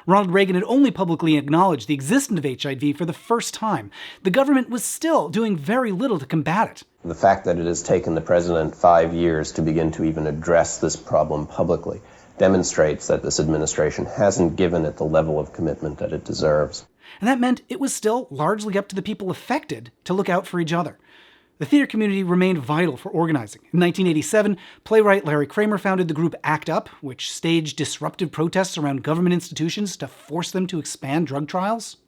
Ronald Reagan had only publicly acknowledged the existence of HIV for the first time. The government was still doing very little to combat it. The fact that it has taken the president 5 years to begin to even address this problem publicly demonstrates that this administration hasn't given it the level of commitment that it deserves. And that meant it was still largely up to the people affected to look out for each other. The theater community remained vital for organizing. In 1987, playwright Larry Kramer founded the group ACT UP, which staged disruptive protests around government institutions to force them to expand drug trials.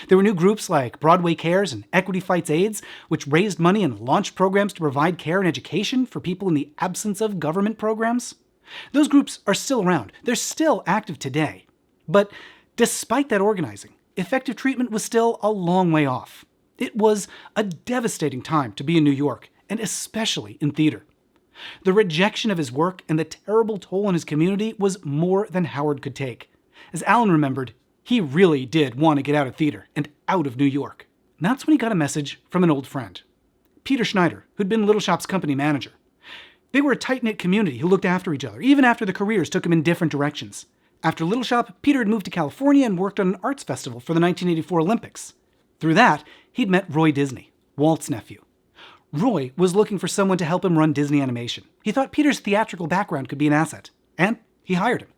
There were new groups like Broadway Cares and Equity Fights AIDS, which raised money and launched programs to provide care and education for people in the absence of government programs. Those groups are still around. They're still active today. But despite that organizing, effective treatment was still a long way off. It was a devastating time to be in New York, and especially in theater. The rejection of his work and the terrible toll on his community was more than Howard could take. As Alan remembered, he really did want to get out of theater and out of New York. And that's when he got a message from an old friend, Peter Schneider, who'd been Little Shop's company manager. They were a tight-knit community who looked after each other, even after the careers took them in different directions. After Little Shop, Peter had moved to California and worked on an arts festival for the 1984 Olympics. Through that, he'd met Roy Disney, Walt's nephew. Roy was looking for someone to help him run Disney Animation. He thought Peter's theatrical background could be an asset, and he hired him.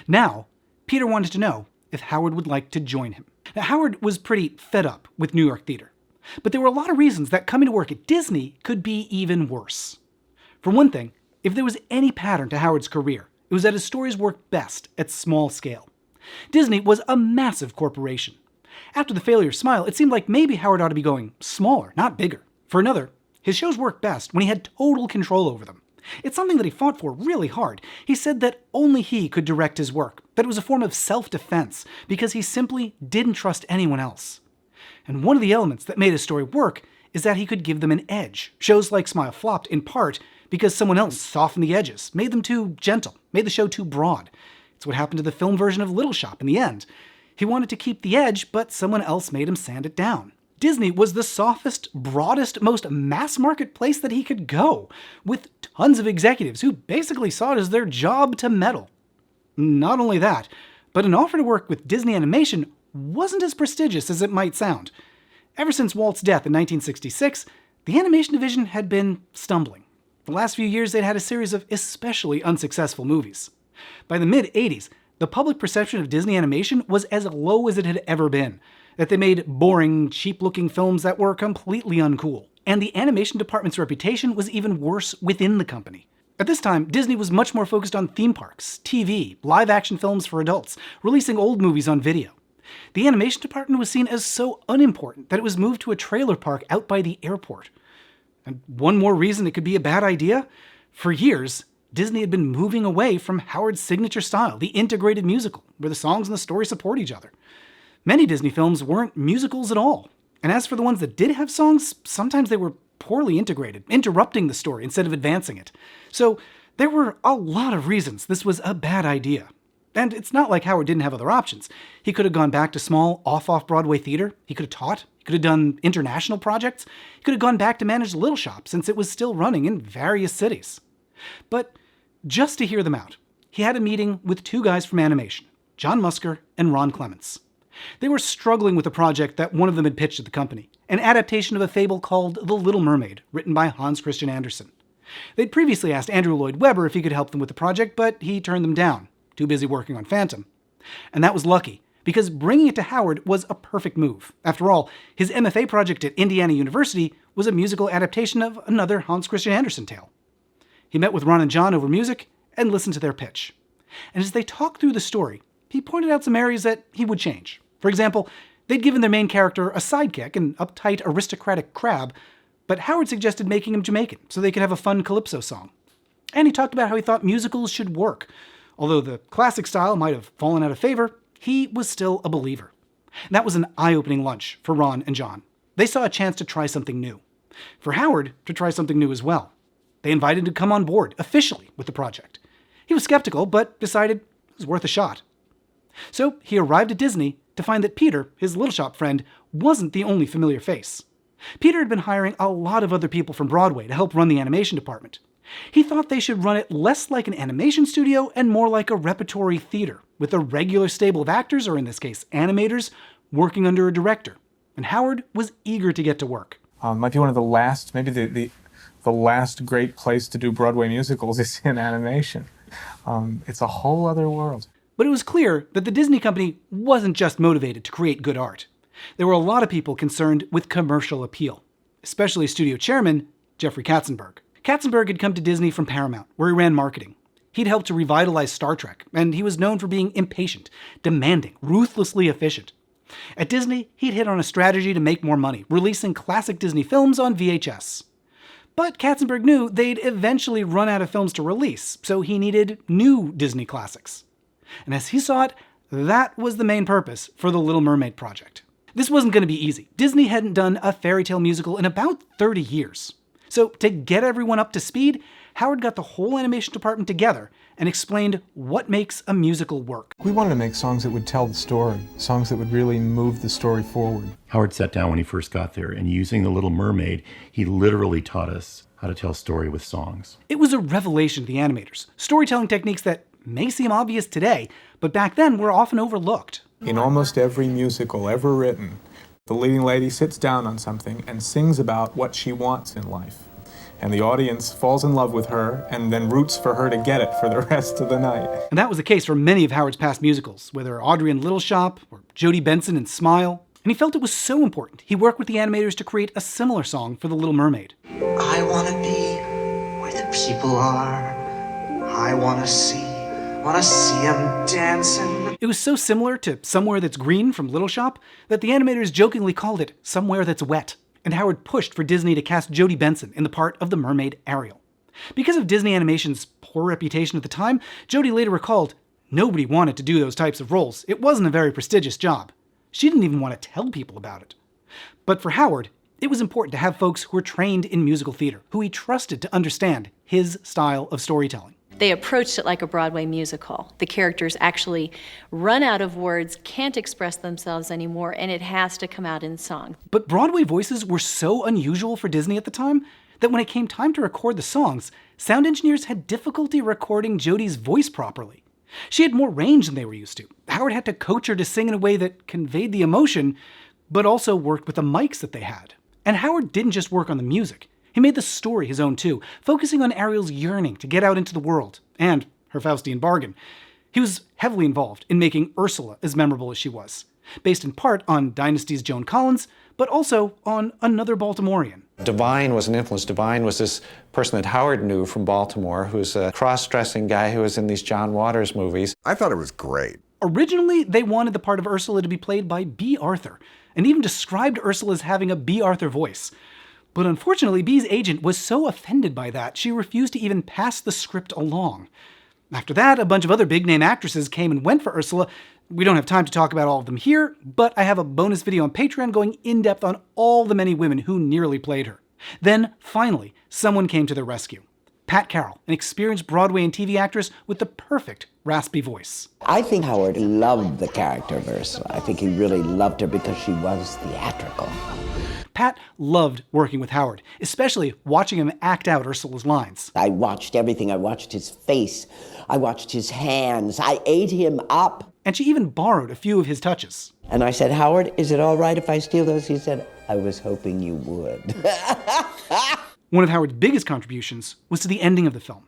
Now, Peter wanted to know if Howard would like to join him. Now, Howard was pretty fed up with New York theater, but there were a lot of reasons that coming to work at Disney could be even worse. For one thing, if there was any pattern to Howard's career, it was that his stories worked best at small scale. Disney was a massive corporation. After The Failure Smile, it seemed like maybe Howard ought to be going smaller, not bigger. For another, his shows worked best when he had total control over them. It's something that he fought for really hard. He said that only he could direct his work, that it was a form of self-defense, because he simply didn't trust anyone else. And one of the elements that made his story work is that he could give them an edge. Shows like Smile flopped in part because someone else softened the edges, made them too gentle, made the show too broad. It's what happened to the film version of Little Shop in the end. He wanted to keep the edge, but someone else made him sand it down. Disney was the softest, broadest, most mass-market place that he could go, with tons of executives who basically saw it as their job to meddle. Not only that, but an offer to work with Disney Animation wasn't as prestigious as it might sound. Ever since Walt's death in 1966, the animation division had been stumbling. The last few years, they'd had a series of especially unsuccessful movies. By the mid-'80s, the public perception of Disney Animation was as low as it had ever been, that they made boring, cheap-looking films that were completely uncool. And the animation department's reputation was even worse within the company. At this time, Disney was much more focused on theme parks, TV, live-action films for adults, releasing old movies on video. The animation department was seen as so unimportant that it was moved to a trailer park out by the airport. And one more reason it could be a bad idea? For years, Disney had been moving away from Howard's signature style, the integrated musical, where the songs and the story support each other. Many Disney films weren't musicals at all. And as for the ones that did have songs, sometimes they were poorly integrated, interrupting the story instead of advancing it. So there were a lot of reasons this was a bad idea. And it's not like Howard didn't have other options. He could have gone back to small, off-Broadway theater. He could have taught. He could have done international projects. He could have gone back to manage Little Shop since it was still running in various cities. But just to hear them out, he had a meeting with two guys from animation, John Musker and Ron Clements. They were struggling with a project that one of them had pitched at the company, an adaptation of a fable called The Little Mermaid, written by Hans Christian Andersen. They'd previously asked Andrew Lloyd Webber if he could help them with the project, but he turned them down, too busy working on Phantom. And that was lucky, because bringing it to Howard was a perfect move. After all, his MFA project at Indiana University was a musical adaptation of another Hans Christian Andersen tale. He met with Ron and John over music and listened to their pitch. And as they talked through the story, he pointed out some areas that he would change. For example, they'd given their main character a sidekick, an uptight, aristocratic crab, but Howard suggested making him Jamaican so they could have a fun calypso song. And he talked about how he thought musicals should work. Although the classic style might have fallen out of favor, he was still a believer. And that was an eye-opening lunch for Ron and John. They saw a chance to try something new. For Howard to try something new as well. They invited him to come on board, officially, with the project. He was skeptical, but decided it was worth a shot. So he arrived at Disney to find that Peter, his little shop friend, wasn't the only familiar face. Peter had been hiring a lot of other people from Broadway to help run the animation department. He thought they should run it less like an animation studio and more like a repertory theater, with a regular stable of actors, or in this case animators, working under a director. And Howard was eager to get to work. Might be one of the last, maybe the last great place to do Broadway musicals is in animation. It's a whole other world. But it was clear that the Disney company wasn't just motivated to create good art. There were a lot of people concerned with commercial appeal, especially studio chairman Jeffrey Katzenberg. Katzenberg had come to Disney from Paramount, where he ran marketing. He'd helped to revitalize Star Trek, and he was known for being impatient, demanding, ruthlessly efficient. At Disney, he'd hit on a strategy to make more money, releasing classic Disney films on VHS. But Katzenberg knew they'd eventually run out of films to release, so he needed new Disney classics. And as he saw it, that was the main purpose for the Little Mermaid project. This wasn't going to be easy. Disney hadn't done a fairy tale musical in about 30 years. So to get everyone up to speed, Howard got the whole animation department together and explained what makes a musical work. We wanted to make songs that would tell the story, songs that would really move the story forward. Howard sat down when he first got there, and using The Little Mermaid, he literally taught us how to tell a story with songs. It was a revelation to the animators, storytelling techniques that may seem obvious today, but back then were often overlooked. In almost every musical ever written, the leading lady sits down on something and sings about what she wants in life. And the audience falls in love with her and then roots for her to get it for the rest of the night. And that was the case for many of Howard's past musicals, whether Audrey in Little Shop or Jodie Benson in Smile. And he felt it was so important, he worked with the animators to create a similar song for The Little Mermaid. I want to be where the people are. I want to see them dancing. It was so similar to Somewhere That's Green from Little Shop that the animators jokingly called it Somewhere That's Wet. And Howard pushed for Disney to cast Jodie Benson in the part of the mermaid Ariel. Because of Disney Animation's poor reputation at the time, Jodie later recalled, nobody wanted to do those types of roles. It wasn't a very prestigious job. She didn't even want to tell people about it. But for Howard, it was important to have folks who were trained in musical theater, who he trusted to understand his style of storytelling. They approached it like a Broadway musical. The characters actually run out of words, can't express themselves anymore, and it has to come out in song. But Broadway voices were so unusual for Disney at the time that when it came time to record the songs, sound engineers had difficulty recording Jodie's voice properly. She had more range than they were used to. Howard had to coach her to sing in a way that conveyed the emotion, but also worked with the mics that they had. And Howard didn't just work on the music. He made the story his own too, focusing on Ariel's yearning to get out into the world, and her Faustian bargain. He was heavily involved in making Ursula as memorable as she was, based in part on Dynasty's Joan Collins, but also on another Baltimorean. Divine was an influence. Divine was this person that Howard knew from Baltimore, who's a cross-dressing guy who was in these John Waters movies. I thought it was great. Originally, they wanted the part of Ursula to be played by Bea Arthur, and even described Ursula as having a Bea Arthur voice. But unfortunately, Bea's agent was so offended by that, she refused to even pass the script along. After that, a bunch of other big-name actresses came and went for Ursula. We don't have time to talk about all of them here, but I have a bonus video on Patreon going in-depth on all the many women who nearly played her. Then, finally, someone came to their rescue. Pat Carroll, an experienced Broadway and TV actress with the perfect raspy voice. I think Howard loved the character of Ursula. I think he really loved her because she was theatrical. Pat loved working with Howard, especially watching him act out Ursula's lines. I watched everything. I watched his face. I watched his hands. I ate him up. And she even borrowed a few of his touches. And I said, Howard, is it all right if I steal those? He said, I was hoping you would. One of Howard's biggest contributions was to the ending of the film.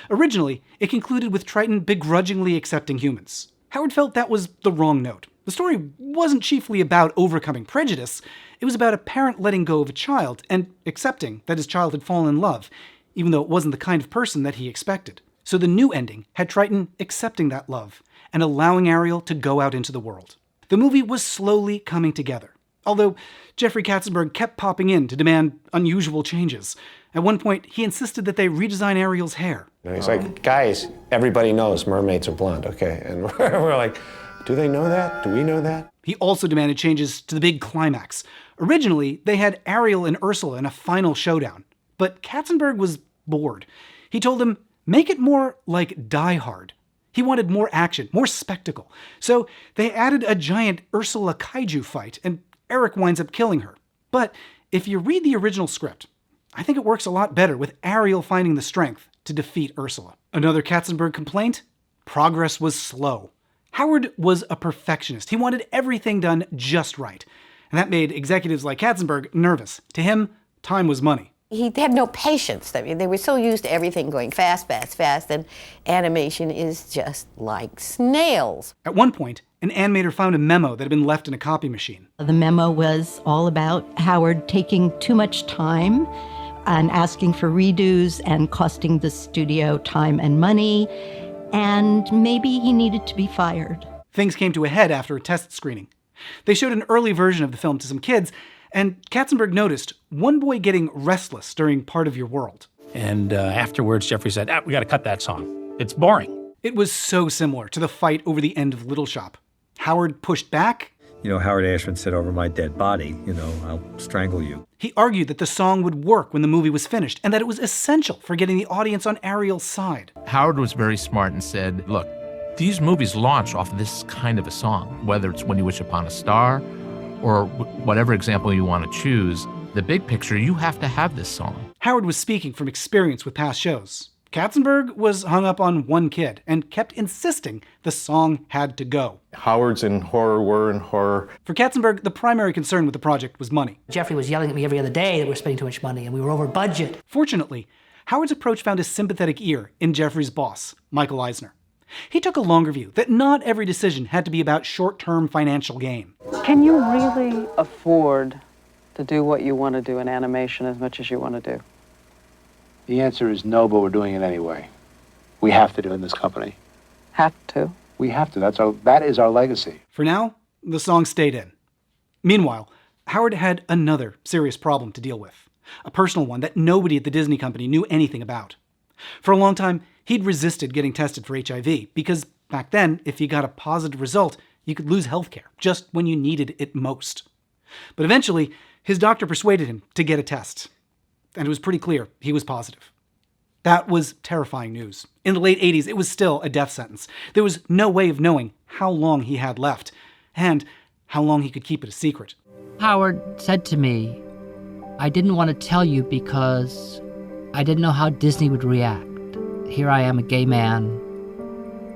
Originally, it concluded with Triton begrudgingly accepting humans. Howard felt that was the wrong note. The story wasn't chiefly about overcoming prejudice. It was about a parent letting go of a child and accepting that his child had fallen in love, even though it wasn't the kind of person that he expected. So the new ending had Triton accepting that love and allowing Ariel to go out into the world. The movie was slowly coming together, although Jeffrey Katzenberg kept popping in to demand unusual changes. At one point, he insisted that they redesign Ariel's hair. And he's like, guys, everybody knows mermaids are blonde, okay? And we're like, do they know that? Do we know that? He also demanded changes to the big climax. Originally, they had Ariel and Ursula in a final showdown, but Katzenberg was bored. He told them, make it more like Die Hard. He wanted more action, more spectacle. So they added a giant Ursula kaiju fight, and Eric winds up killing her. But if you read the original script, I think it works a lot better with Ariel finding the strength to defeat Ursula. Another Katzenberg complaint? Progress was slow. Howard was a perfectionist. He wanted everything done just right. And that made executives like Katzenberg nervous. To him, time was money. He had no patience. I mean, they were so used to everything going fast, fast, fast, and animation is just like snails. At one point, an animator found a memo that had been left in a copy machine. The memo was all about Howard taking too much time and asking for redos and costing the studio time and money, and maybe he needed to be fired. Things came to a head after a test screening. They showed an early version of the film to some kids, and Katzenberg noticed one boy getting restless during Part of Your World. And afterwards, Jeffrey said, we got to cut that song. It's boring. It was so similar to the fight over the end of Little Shop. Howard pushed back. Howard Ashman said, over my dead body, I'll strangle you. He argued that the song would work when the movie was finished and that it was essential for getting the audience on Ariel's side. Howard was very smart and said, look, these movies launch off of this kind of a song, whether it's When You Wish Upon a Star or whatever example you want to choose. The big picture, you have to have this song. Howard was speaking from experience with past shows. Katzenberg was hung up on one kid and kept insisting the song had to go. Howard's in horror, we're in horror. For Katzenberg, the primary concern with the project was money. Jeffrey was yelling at me every other day that we were spending too much money and we were over budget. Fortunately, Howard's approach found a sympathetic ear in Jeffrey's boss, Michael Eisner. He took a longer view that not every decision had to be about short-term financial gain. Can you really afford to do what you want to do in animation as much as you want to do? The answer is no, but we're doing it anyway. We have to do it in this company. Have to? We have to. That is our legacy. For now, the song stayed in. Meanwhile, Howard had another serious problem to deal with. A personal one that nobody at the Disney company knew anything about. For a long time, he'd resisted getting tested for HIV because back then, if you got a positive result, you could lose health care just when you needed it most. But eventually, his doctor persuaded him to get a test. And it was pretty clear he was positive. That was terrifying news. In the late 80s, it was still a death sentence. There was no way of knowing how long he had left and how long he could keep it a secret. Howard said to me, I didn't want to tell you because I didn't know how Disney would react. Here I am, a gay man,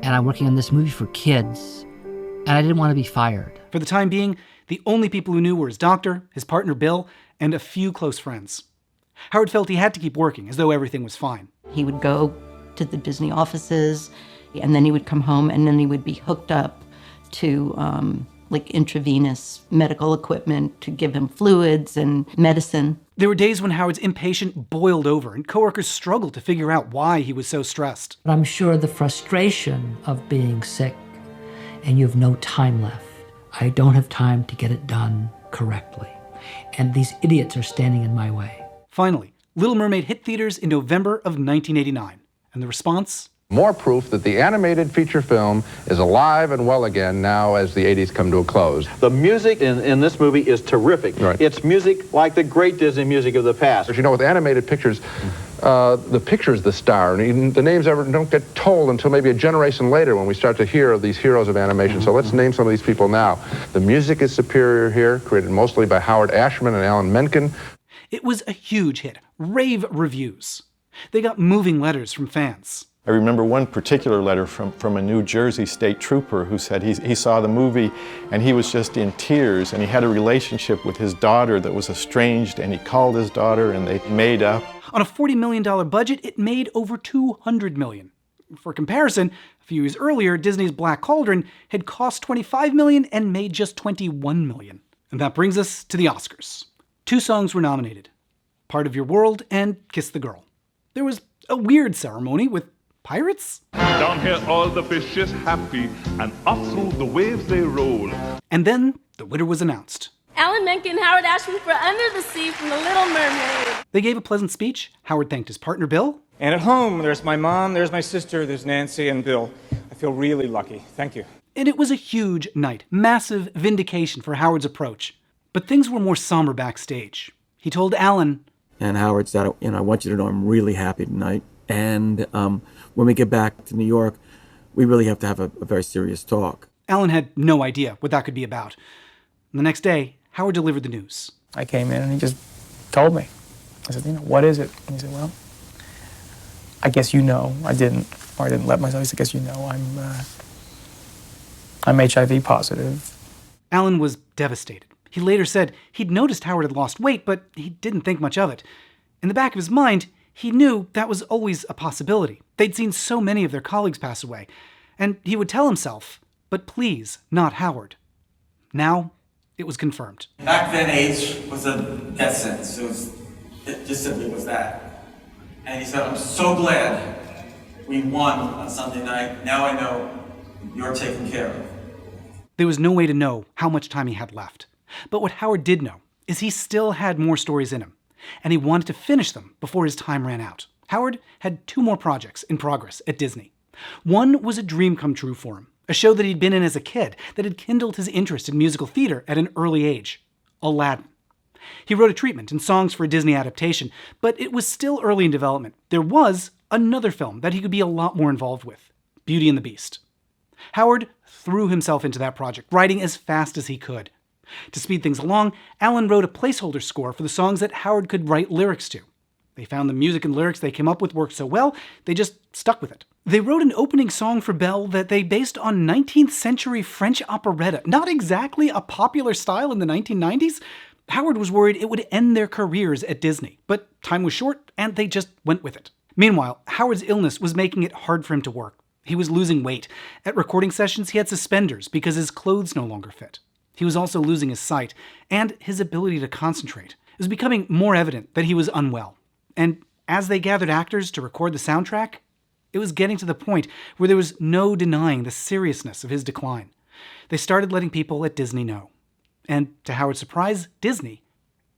and I'm working on this movie for kids, and I didn't want to be fired. For the time being, the only people who knew were his doctor, his partner Bill, and a few close friends. Howard felt he had to keep working, as though everything was fine. He would go to the Disney offices, and then he would come home, and then he would be hooked up to intravenous medical equipment to give him fluids and medicine. There were days when Howard's impatient boiled over, and coworkers struggled to figure out why he was so stressed. I'm sure the frustration of being sick, and you have no time left. I don't have time to get it done correctly, and these idiots are standing in my way. Finally, Little Mermaid hit theaters in November of 1989, and the response? More proof that the animated feature film is alive and well again now as the 80s come to a close. The music in this movie is terrific. Right. It's music like the great Disney music of the past. But with animated pictures, the picture's the star, and the names don't get told until maybe a generation later when we start to hear of these heroes of animation. So let's name some of these people now. The music is superior here, created mostly by Howard Ashman and Alan Menken. It was a huge hit, rave reviews. They got moving letters from fans. I remember one particular letter from a New Jersey state trooper who said he saw the movie and he was just in tears, and he had a relationship with his daughter that was estranged, and he called his daughter and they made up. On a $40 million budget, it made over $200 million. For comparison, a few years earlier, Disney's Black Cauldron had cost $25 million and made just $21 million. And that brings us to the Oscars. 2 songs were nominated, Part of Your World and Kiss the Girl. There was a weird ceremony with pirates. Down here all the fish is happy, and up through the waves they roll. And then the winner was announced. Alan Menken, Howard Ashman for Under the Sea from The Little Mermaid. They gave a pleasant speech. Howard thanked his partner Bill. And at home, there's my mom, there's my sister, there's Nancy and Bill. I feel really lucky. Thank you. And it was a huge night, massive vindication for Howard's approach. But things were more somber backstage. He told Alan, and Howard said, I want you to know I'm really happy tonight. And when we get back to New York, we really have to have a very serious talk. Alan had no idea what that could be about. And the next day, Howard delivered the news. I came in and he just told me. I said, what is it? And he said, well, I guess you know. I didn't let myself. He said, I guess you know, I'm HIV positive. Alan was devastated. He later said he'd noticed Howard had lost weight, but he didn't think much of it. In the back of his mind, he knew that was always a possibility. They'd seen so many of their colleagues pass away. And he would tell himself, but please, not Howard. Now, it was confirmed. Back then, AIDS was a death sentence. It just simply was that. And he said, I'm so glad we won on Sunday night. Now I know you're taken care of. There was no way to know how much time he had left. But what Howard did know is he still had more stories in him, and he wanted to finish them before his time ran out. Howard had 2 more projects in progress at Disney. One was a dream come true for him, a show that he'd been in as a kid that had kindled his interest in musical theater at an early age, Aladdin. He wrote a treatment and songs for a Disney adaptation, but it was still early in development. There was another film that he could be a lot more involved with, Beauty and the Beast. Howard threw himself into that project, writing as fast as he could. To speed things along, Alan wrote a placeholder score for the songs that Howard could write lyrics to. They found the music and lyrics they came up with worked so well, they just stuck with it. They wrote an opening song for Belle that they based on 19th century French operetta, not exactly a popular style in the 1990s. Howard was worried it would end their careers at Disney, but time was short and they just went with it. Meanwhile, Howard's illness was making it hard for him to work. He was losing weight. At recording sessions, he had suspenders because his clothes no longer fit. He was also losing his sight and his ability to concentrate. It was becoming more evident that he was unwell. And as they gathered actors to record the soundtrack, it was getting to the point where there was no denying the seriousness of his decline. They started letting people at Disney know. And to Howard's surprise, Disney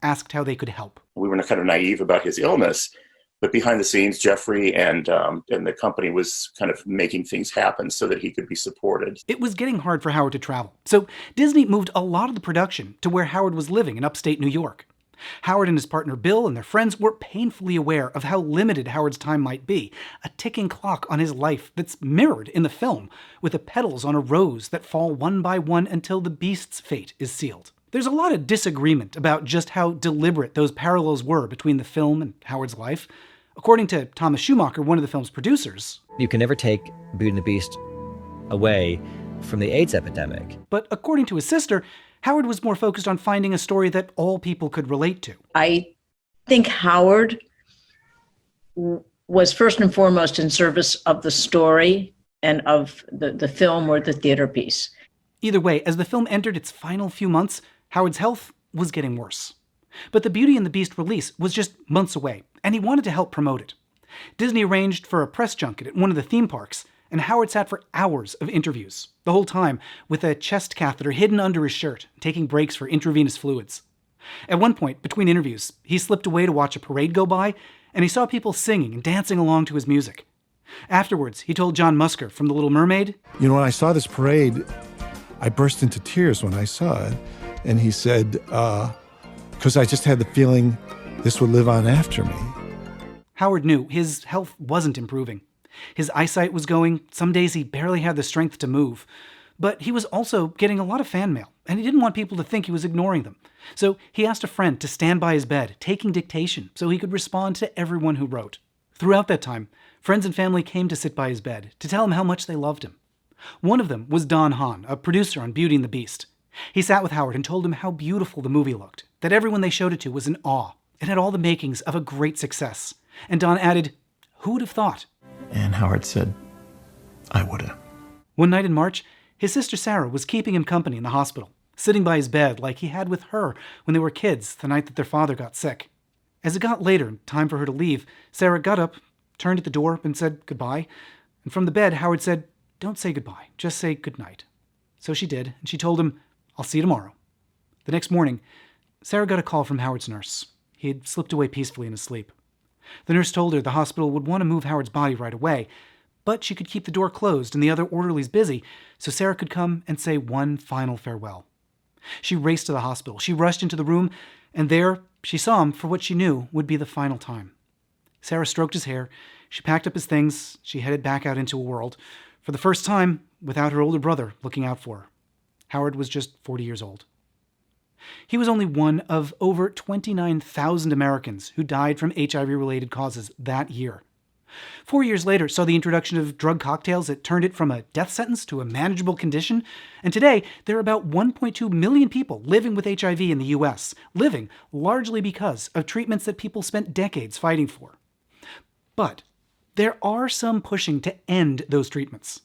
asked how they could help. We were kind of naive about his illness, but behind the scenes, Jeffrey and the company was kind of making things happen so that he could be supported. It was getting hard for Howard to travel, so Disney moved a lot of the production to where Howard was living in upstate New York. Howard and his partner Bill and their friends were painfully aware of how limited Howard's time might be, a ticking clock on his life that's mirrored in the film, with the petals on a rose that fall one by one until the beast's fate is sealed. There's a lot of disagreement about just how deliberate those parallels were between the film and Howard's life. According to Thomas Schumacher, one of the film's producers, you can never take Beauty and the Beast away from the AIDS epidemic. But according to his sister, Howard was more focused on finding a story that all people could relate to. I think Howard was first and foremost in service of the story and of the film or the theater piece. Either way, as the film entered its final few months, Howard's health was getting worse. But the Beauty and the Beast release was just months away, and he wanted to help promote it. Disney arranged for a press junket at one of the theme parks, and Howard sat for hours of interviews, the whole time with a chest catheter hidden under his shirt, taking breaks for intravenous fluids. At one point, between interviews, he slipped away to watch a parade go by, and he saw people singing and dancing along to his music. Afterwards, he told John Musker from The Little Mermaid, "You know, when I saw this parade, I burst into tears when I saw it." And he said, because I just had the feeling this would live on after me. Howard knew his health wasn't improving. His eyesight was going, some days he barely had the strength to move. But he was also getting a lot of fan mail, and he didn't want people to think he was ignoring them. So he asked a friend to stand by his bed, taking dictation, so he could respond to everyone who wrote. Throughout that time, friends and family came to sit by his bed to tell him how much they loved him. One of them was Don Hahn, a producer on Beauty and the Beast. He sat with Howard and told him how beautiful the movie looked, that everyone they showed it to was in awe. It had all the makings of a great success. And Don added, "Who would have thought?" And Howard said, "I would have." One night in March, his sister Sarah was keeping him company in the hospital, sitting by his bed like he had with her when they were kids the night that their father got sick. As it got later, time for her to leave, Sarah got up, turned at the door, and said goodbye. And from the bed, Howard said, "Don't say goodbye, just say goodnight." So she did, and she told him, "I'll see you tomorrow." The next morning, Sarah got a call from Howard's nurse. He had slipped away peacefully in his sleep. The nurse told her the hospital would want to move Howard's body right away, but she could keep the door closed and the other orderlies busy, so Sarah could come and say one final farewell. She raced to the hospital. She rushed into the room, and there she saw him for what she knew would be the final time. Sarah stroked his hair. She packed up his things. She headed back out into a world. For the first time, without her older brother looking out for her. Howard was just 40 years old. He was only one of over 29,000 Americans who died from HIV-related causes that year. 4 years later saw the introduction of drug cocktails that turned it from a death sentence to a manageable condition, and today there are about 1.2 million people living with HIV in the US, living largely because of treatments that people spent decades fighting for. But there are some pushing to end those treatments.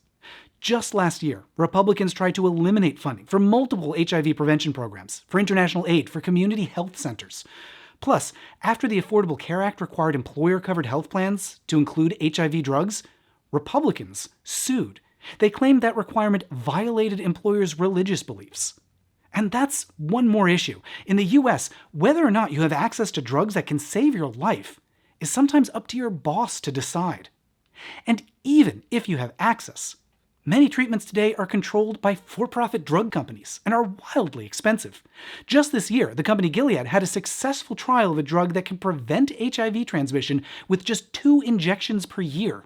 Just last year, Republicans tried to eliminate funding for multiple HIV prevention programs, for international aid, for community health centers. Plus, after the Affordable Care Act required employer-covered health plans to include HIV drugs, Republicans sued. They claimed that requirement violated employers' religious beliefs. And that's one more issue. In the US, whether or not you have access to drugs that can save your life is sometimes up to your boss to decide. And even if you have access, many treatments today are controlled by for-profit drug companies and are wildly expensive. Just this year, the company Gilead had a successful trial of a drug that can prevent HIV transmission with just 2 injections per year.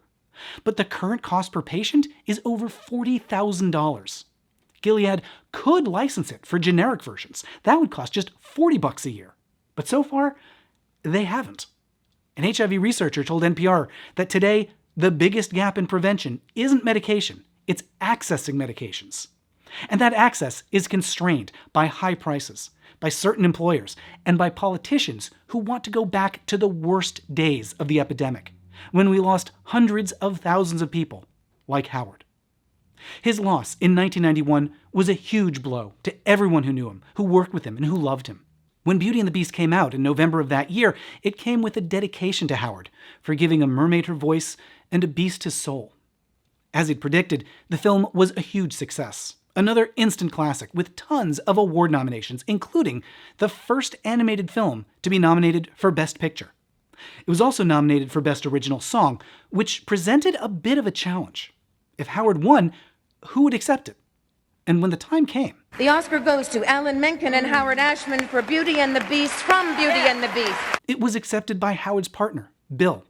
But the current cost per patient is over $40,000. Gilead could license it for generic versions. That would cost just $40 a year. But so far, they haven't. An HIV researcher told NPR that today, the biggest gap in prevention isn't medication, it's accessing medications. And that access is constrained by high prices, by certain employers, and by politicians who want to go back to the worst days of the epidemic, when we lost hundreds of thousands of people, like Howard. His loss in 1991 was a huge blow to everyone who knew him, who worked with him, and who loved him. When Beauty and the Beast came out in November of that year, it came with a dedication to Howard for giving a mermaid her voice and a beast his soul. As he'd predicted, the film was a huge success. Another instant classic with tons of award nominations, including the first animated film to be nominated for Best Picture. It was also nominated for Best Original Song, which presented a bit of a challenge. If Howard won, who would accept it? And when the time came, the Oscar goes to Alan Menken and Howard Ashman for Beauty and the Beast from Beauty and the Beast. It was accepted by Howard's partner, Bill.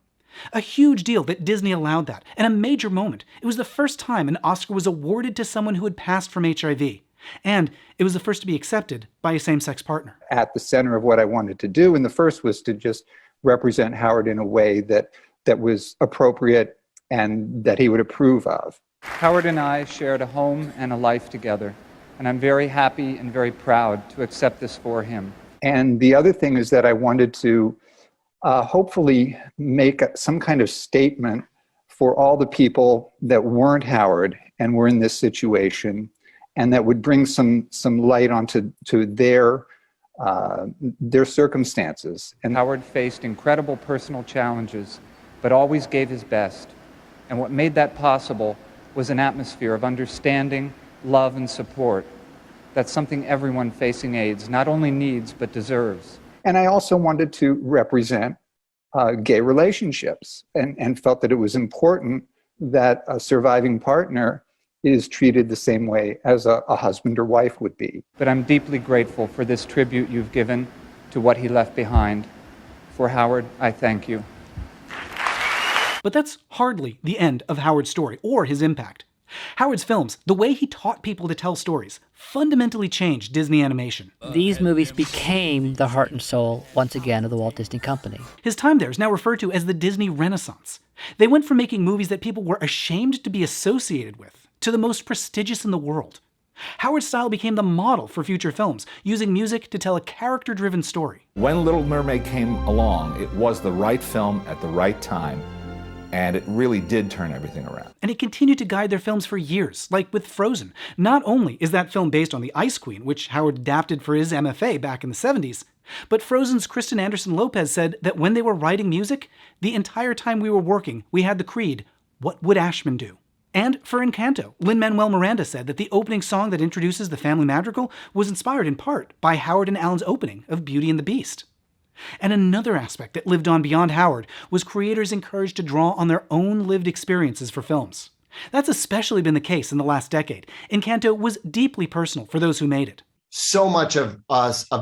A huge deal that Disney allowed that, and a major moment. It was the first time an Oscar was awarded to someone who had passed from HIV. And it was the first to be accepted by a same-sex partner. At the center of what I wanted to do, and the first was to just represent Howard in a way that was appropriate and that he would approve of. Howard and I shared a home and a life together, and I'm very happy and very proud to accept this for him. And the other thing is that I wanted to hopefully make some kind of statement for all the people that weren't Howard and were in this situation, and that would bring some light onto their circumstances. And Howard faced incredible personal challenges, but always gave his best. And what made that possible was an atmosphere of understanding, love, and support. That's something everyone facing AIDS not only needs, but deserves. And I also wanted to represent gay relationships and felt that it was important that a surviving partner is treated the same way as a husband or wife would be. But I'm deeply grateful for this tribute you've given to what he left behind. For Howard, I thank you. But that's hardly the end of Howard's story or his impact. Howard's films, the way he taught people to tell stories, fundamentally changed Disney animation. These movies became the heart and soul, once again, of the Walt Disney Company. His time there is now referred to as the Disney Renaissance. They went from making movies that people were ashamed to be associated with to the most prestigious in the world. Howard's style became the model for future films, using music to tell a character-driven story. When Little Mermaid came along, it was the right film at the right time. And it really did turn everything around. And it continued to guide their films for years, like with Frozen. Not only is that film based on The Ice Queen, which Howard adapted for his MFA back in the 70s, but Frozen's Kristen Anderson Lopez said that when they were writing music, the entire time we were working, we had the creed, what would Ashman do? And for Encanto, Lin-Manuel Miranda said that the opening song that introduces the family madrigal was inspired in part by Howard and Alan's opening of Beauty and the Beast. And another aspect that lived on beyond Howard was creators encouraged to draw on their own lived experiences for films. That's especially been the case in the last decade. Encanto was deeply personal for those who made it. So much of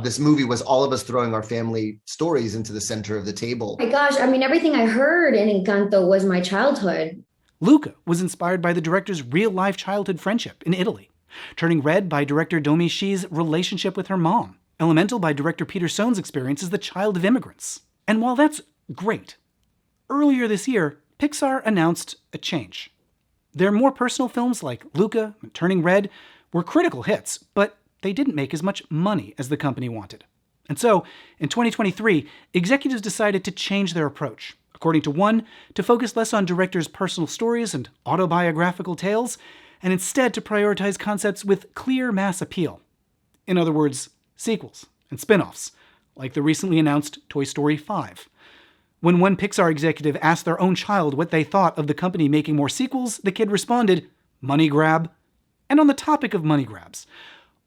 this movie was all of us throwing our family stories into the center of the table. Oh my gosh, I mean, everything I heard in Encanto was my childhood. Luca was inspired by the director's real-life childhood friendship in Italy. Turning Red by director Domi Shi's relationship with her mom. Elemental by director Peter Sohn's experience as the child of immigrants. And while that's great, earlier this year, Pixar announced a change. Their more personal films like Luca and Turning Red were critical hits, but they didn't make as much money as the company wanted. And so, in 2023, executives decided to change their approach. According to one, to focus less on directors' personal stories and autobiographical tales, and instead to prioritize concepts with clear mass appeal. In other words, sequels and spin-offs, like the recently announced Toy Story 5. When one Pixar executive asked their own child what they thought of the company making more sequels, the kid responded, "Money grab." And on the topic of money grabs,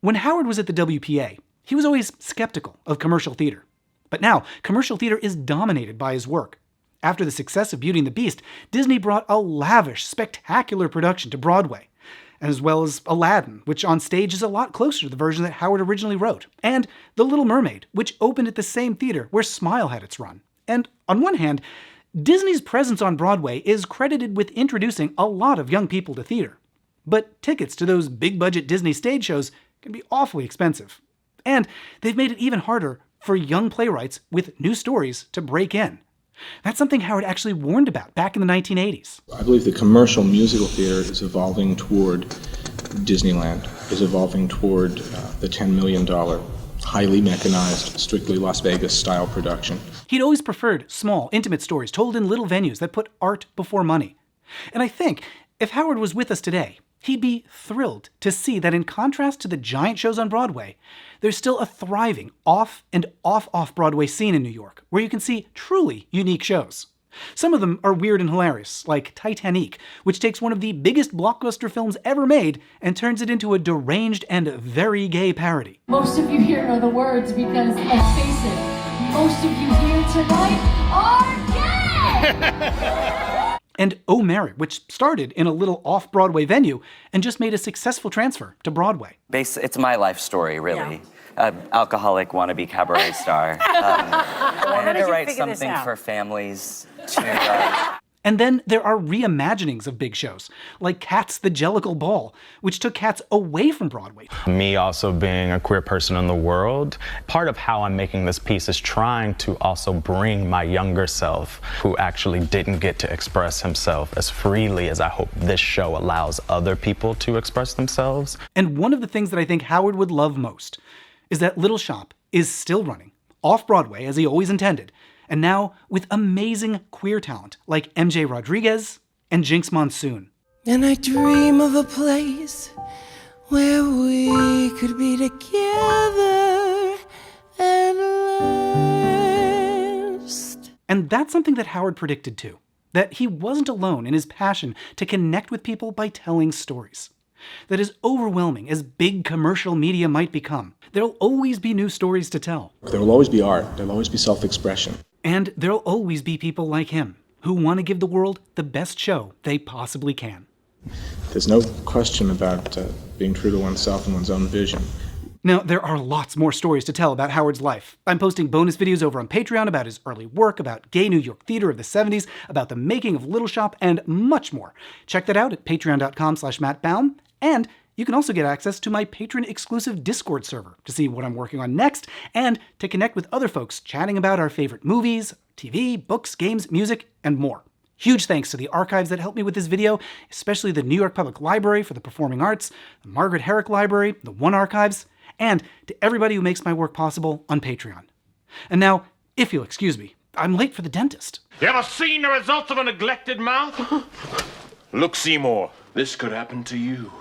when Howard was at the WPA, he was always skeptical of commercial theater. But now, commercial theater is dominated by his work. After the success of Beauty and the Beast, Disney brought a lavish, spectacular production to Broadway, as well as Aladdin, which on stage is a lot closer to the version that Howard originally wrote, and The Little Mermaid, which opened at the same theater where Smile had its run. And on one hand, Disney's presence on Broadway is credited with introducing a lot of young people to theater. But tickets to those big-budget Disney stage shows can be awfully expensive. And they've made it even harder for young playwrights with new stories to break in. That's something Howard actually warned about back in the 1980s. I believe the commercial musical theater is evolving toward Disneyland, is evolving toward the $10 million, highly mechanized, strictly Las Vegas-style production. He'd always preferred small, intimate stories told in little venues that put art before money. And I think if Howard was with us today, he'd be thrilled to see that in contrast to the giant shows on Broadway, there's still a thriving off and off-Broadway scene in New York, where you can see truly unique shows. Some of them are weird and hilarious, like Titanic, which takes one of the biggest blockbuster films ever made and turns it into a deranged and very gay parody. Most of you here know the words because, let's face it, most of you here tonight are gay! And Oh Mary, which started in a little off-Broadway venue and just made a successful transfer to Broadway. It's my life story, really. Alcoholic wannabe cabaret star. I wanted to write something for families to... And then there are reimaginings of big shows, like Cats the Jellicle Ball, which took Cats away from Broadway. Me also being a queer person in the world, part of how I'm making this piece is trying to also bring my younger self, who actually didn't get to express himself as freely as I hope this show allows other people to express themselves. And one of the things that I think Howard would love most is that Little Shop is still running, off-Broadway as he always intended, and now with amazing queer talent like MJ Rodriguez and Jinx Monsoon. And I dream of a place where we could be together at last. And that's something that Howard predicted too, that he wasn't alone in his passion to connect with people by telling stories. That as overwhelming as big commercial media might become, there'll always be new stories to tell. There will always be art. There will always be self-expression. And there'll always be people like him who want to give the world the best show they possibly can. There's no question about being true to oneself and one's own vision. Now, there are lots more stories to tell about Howard's life. I'm posting bonus videos over on Patreon about his early work, about gay New York theater of the 70s, about the making of Little Shop, and much more. Check that out at patreon.com/MattBaum. And you can also get access to my patron-exclusive Discord server to see what I'm working on next and to connect with other folks chatting about our favorite movies, TV, books, games, music, and more. Huge thanks to the archives that helped me with this video, especially the New York Public Library for the Performing Arts, the Margaret Herrick Library, the One Archives, and to everybody who makes my work possible on Patreon. And now, if you'll excuse me, I'm late for the dentist. You ever seen the results of a neglected mouth? Look, Seymour, this could happen to you.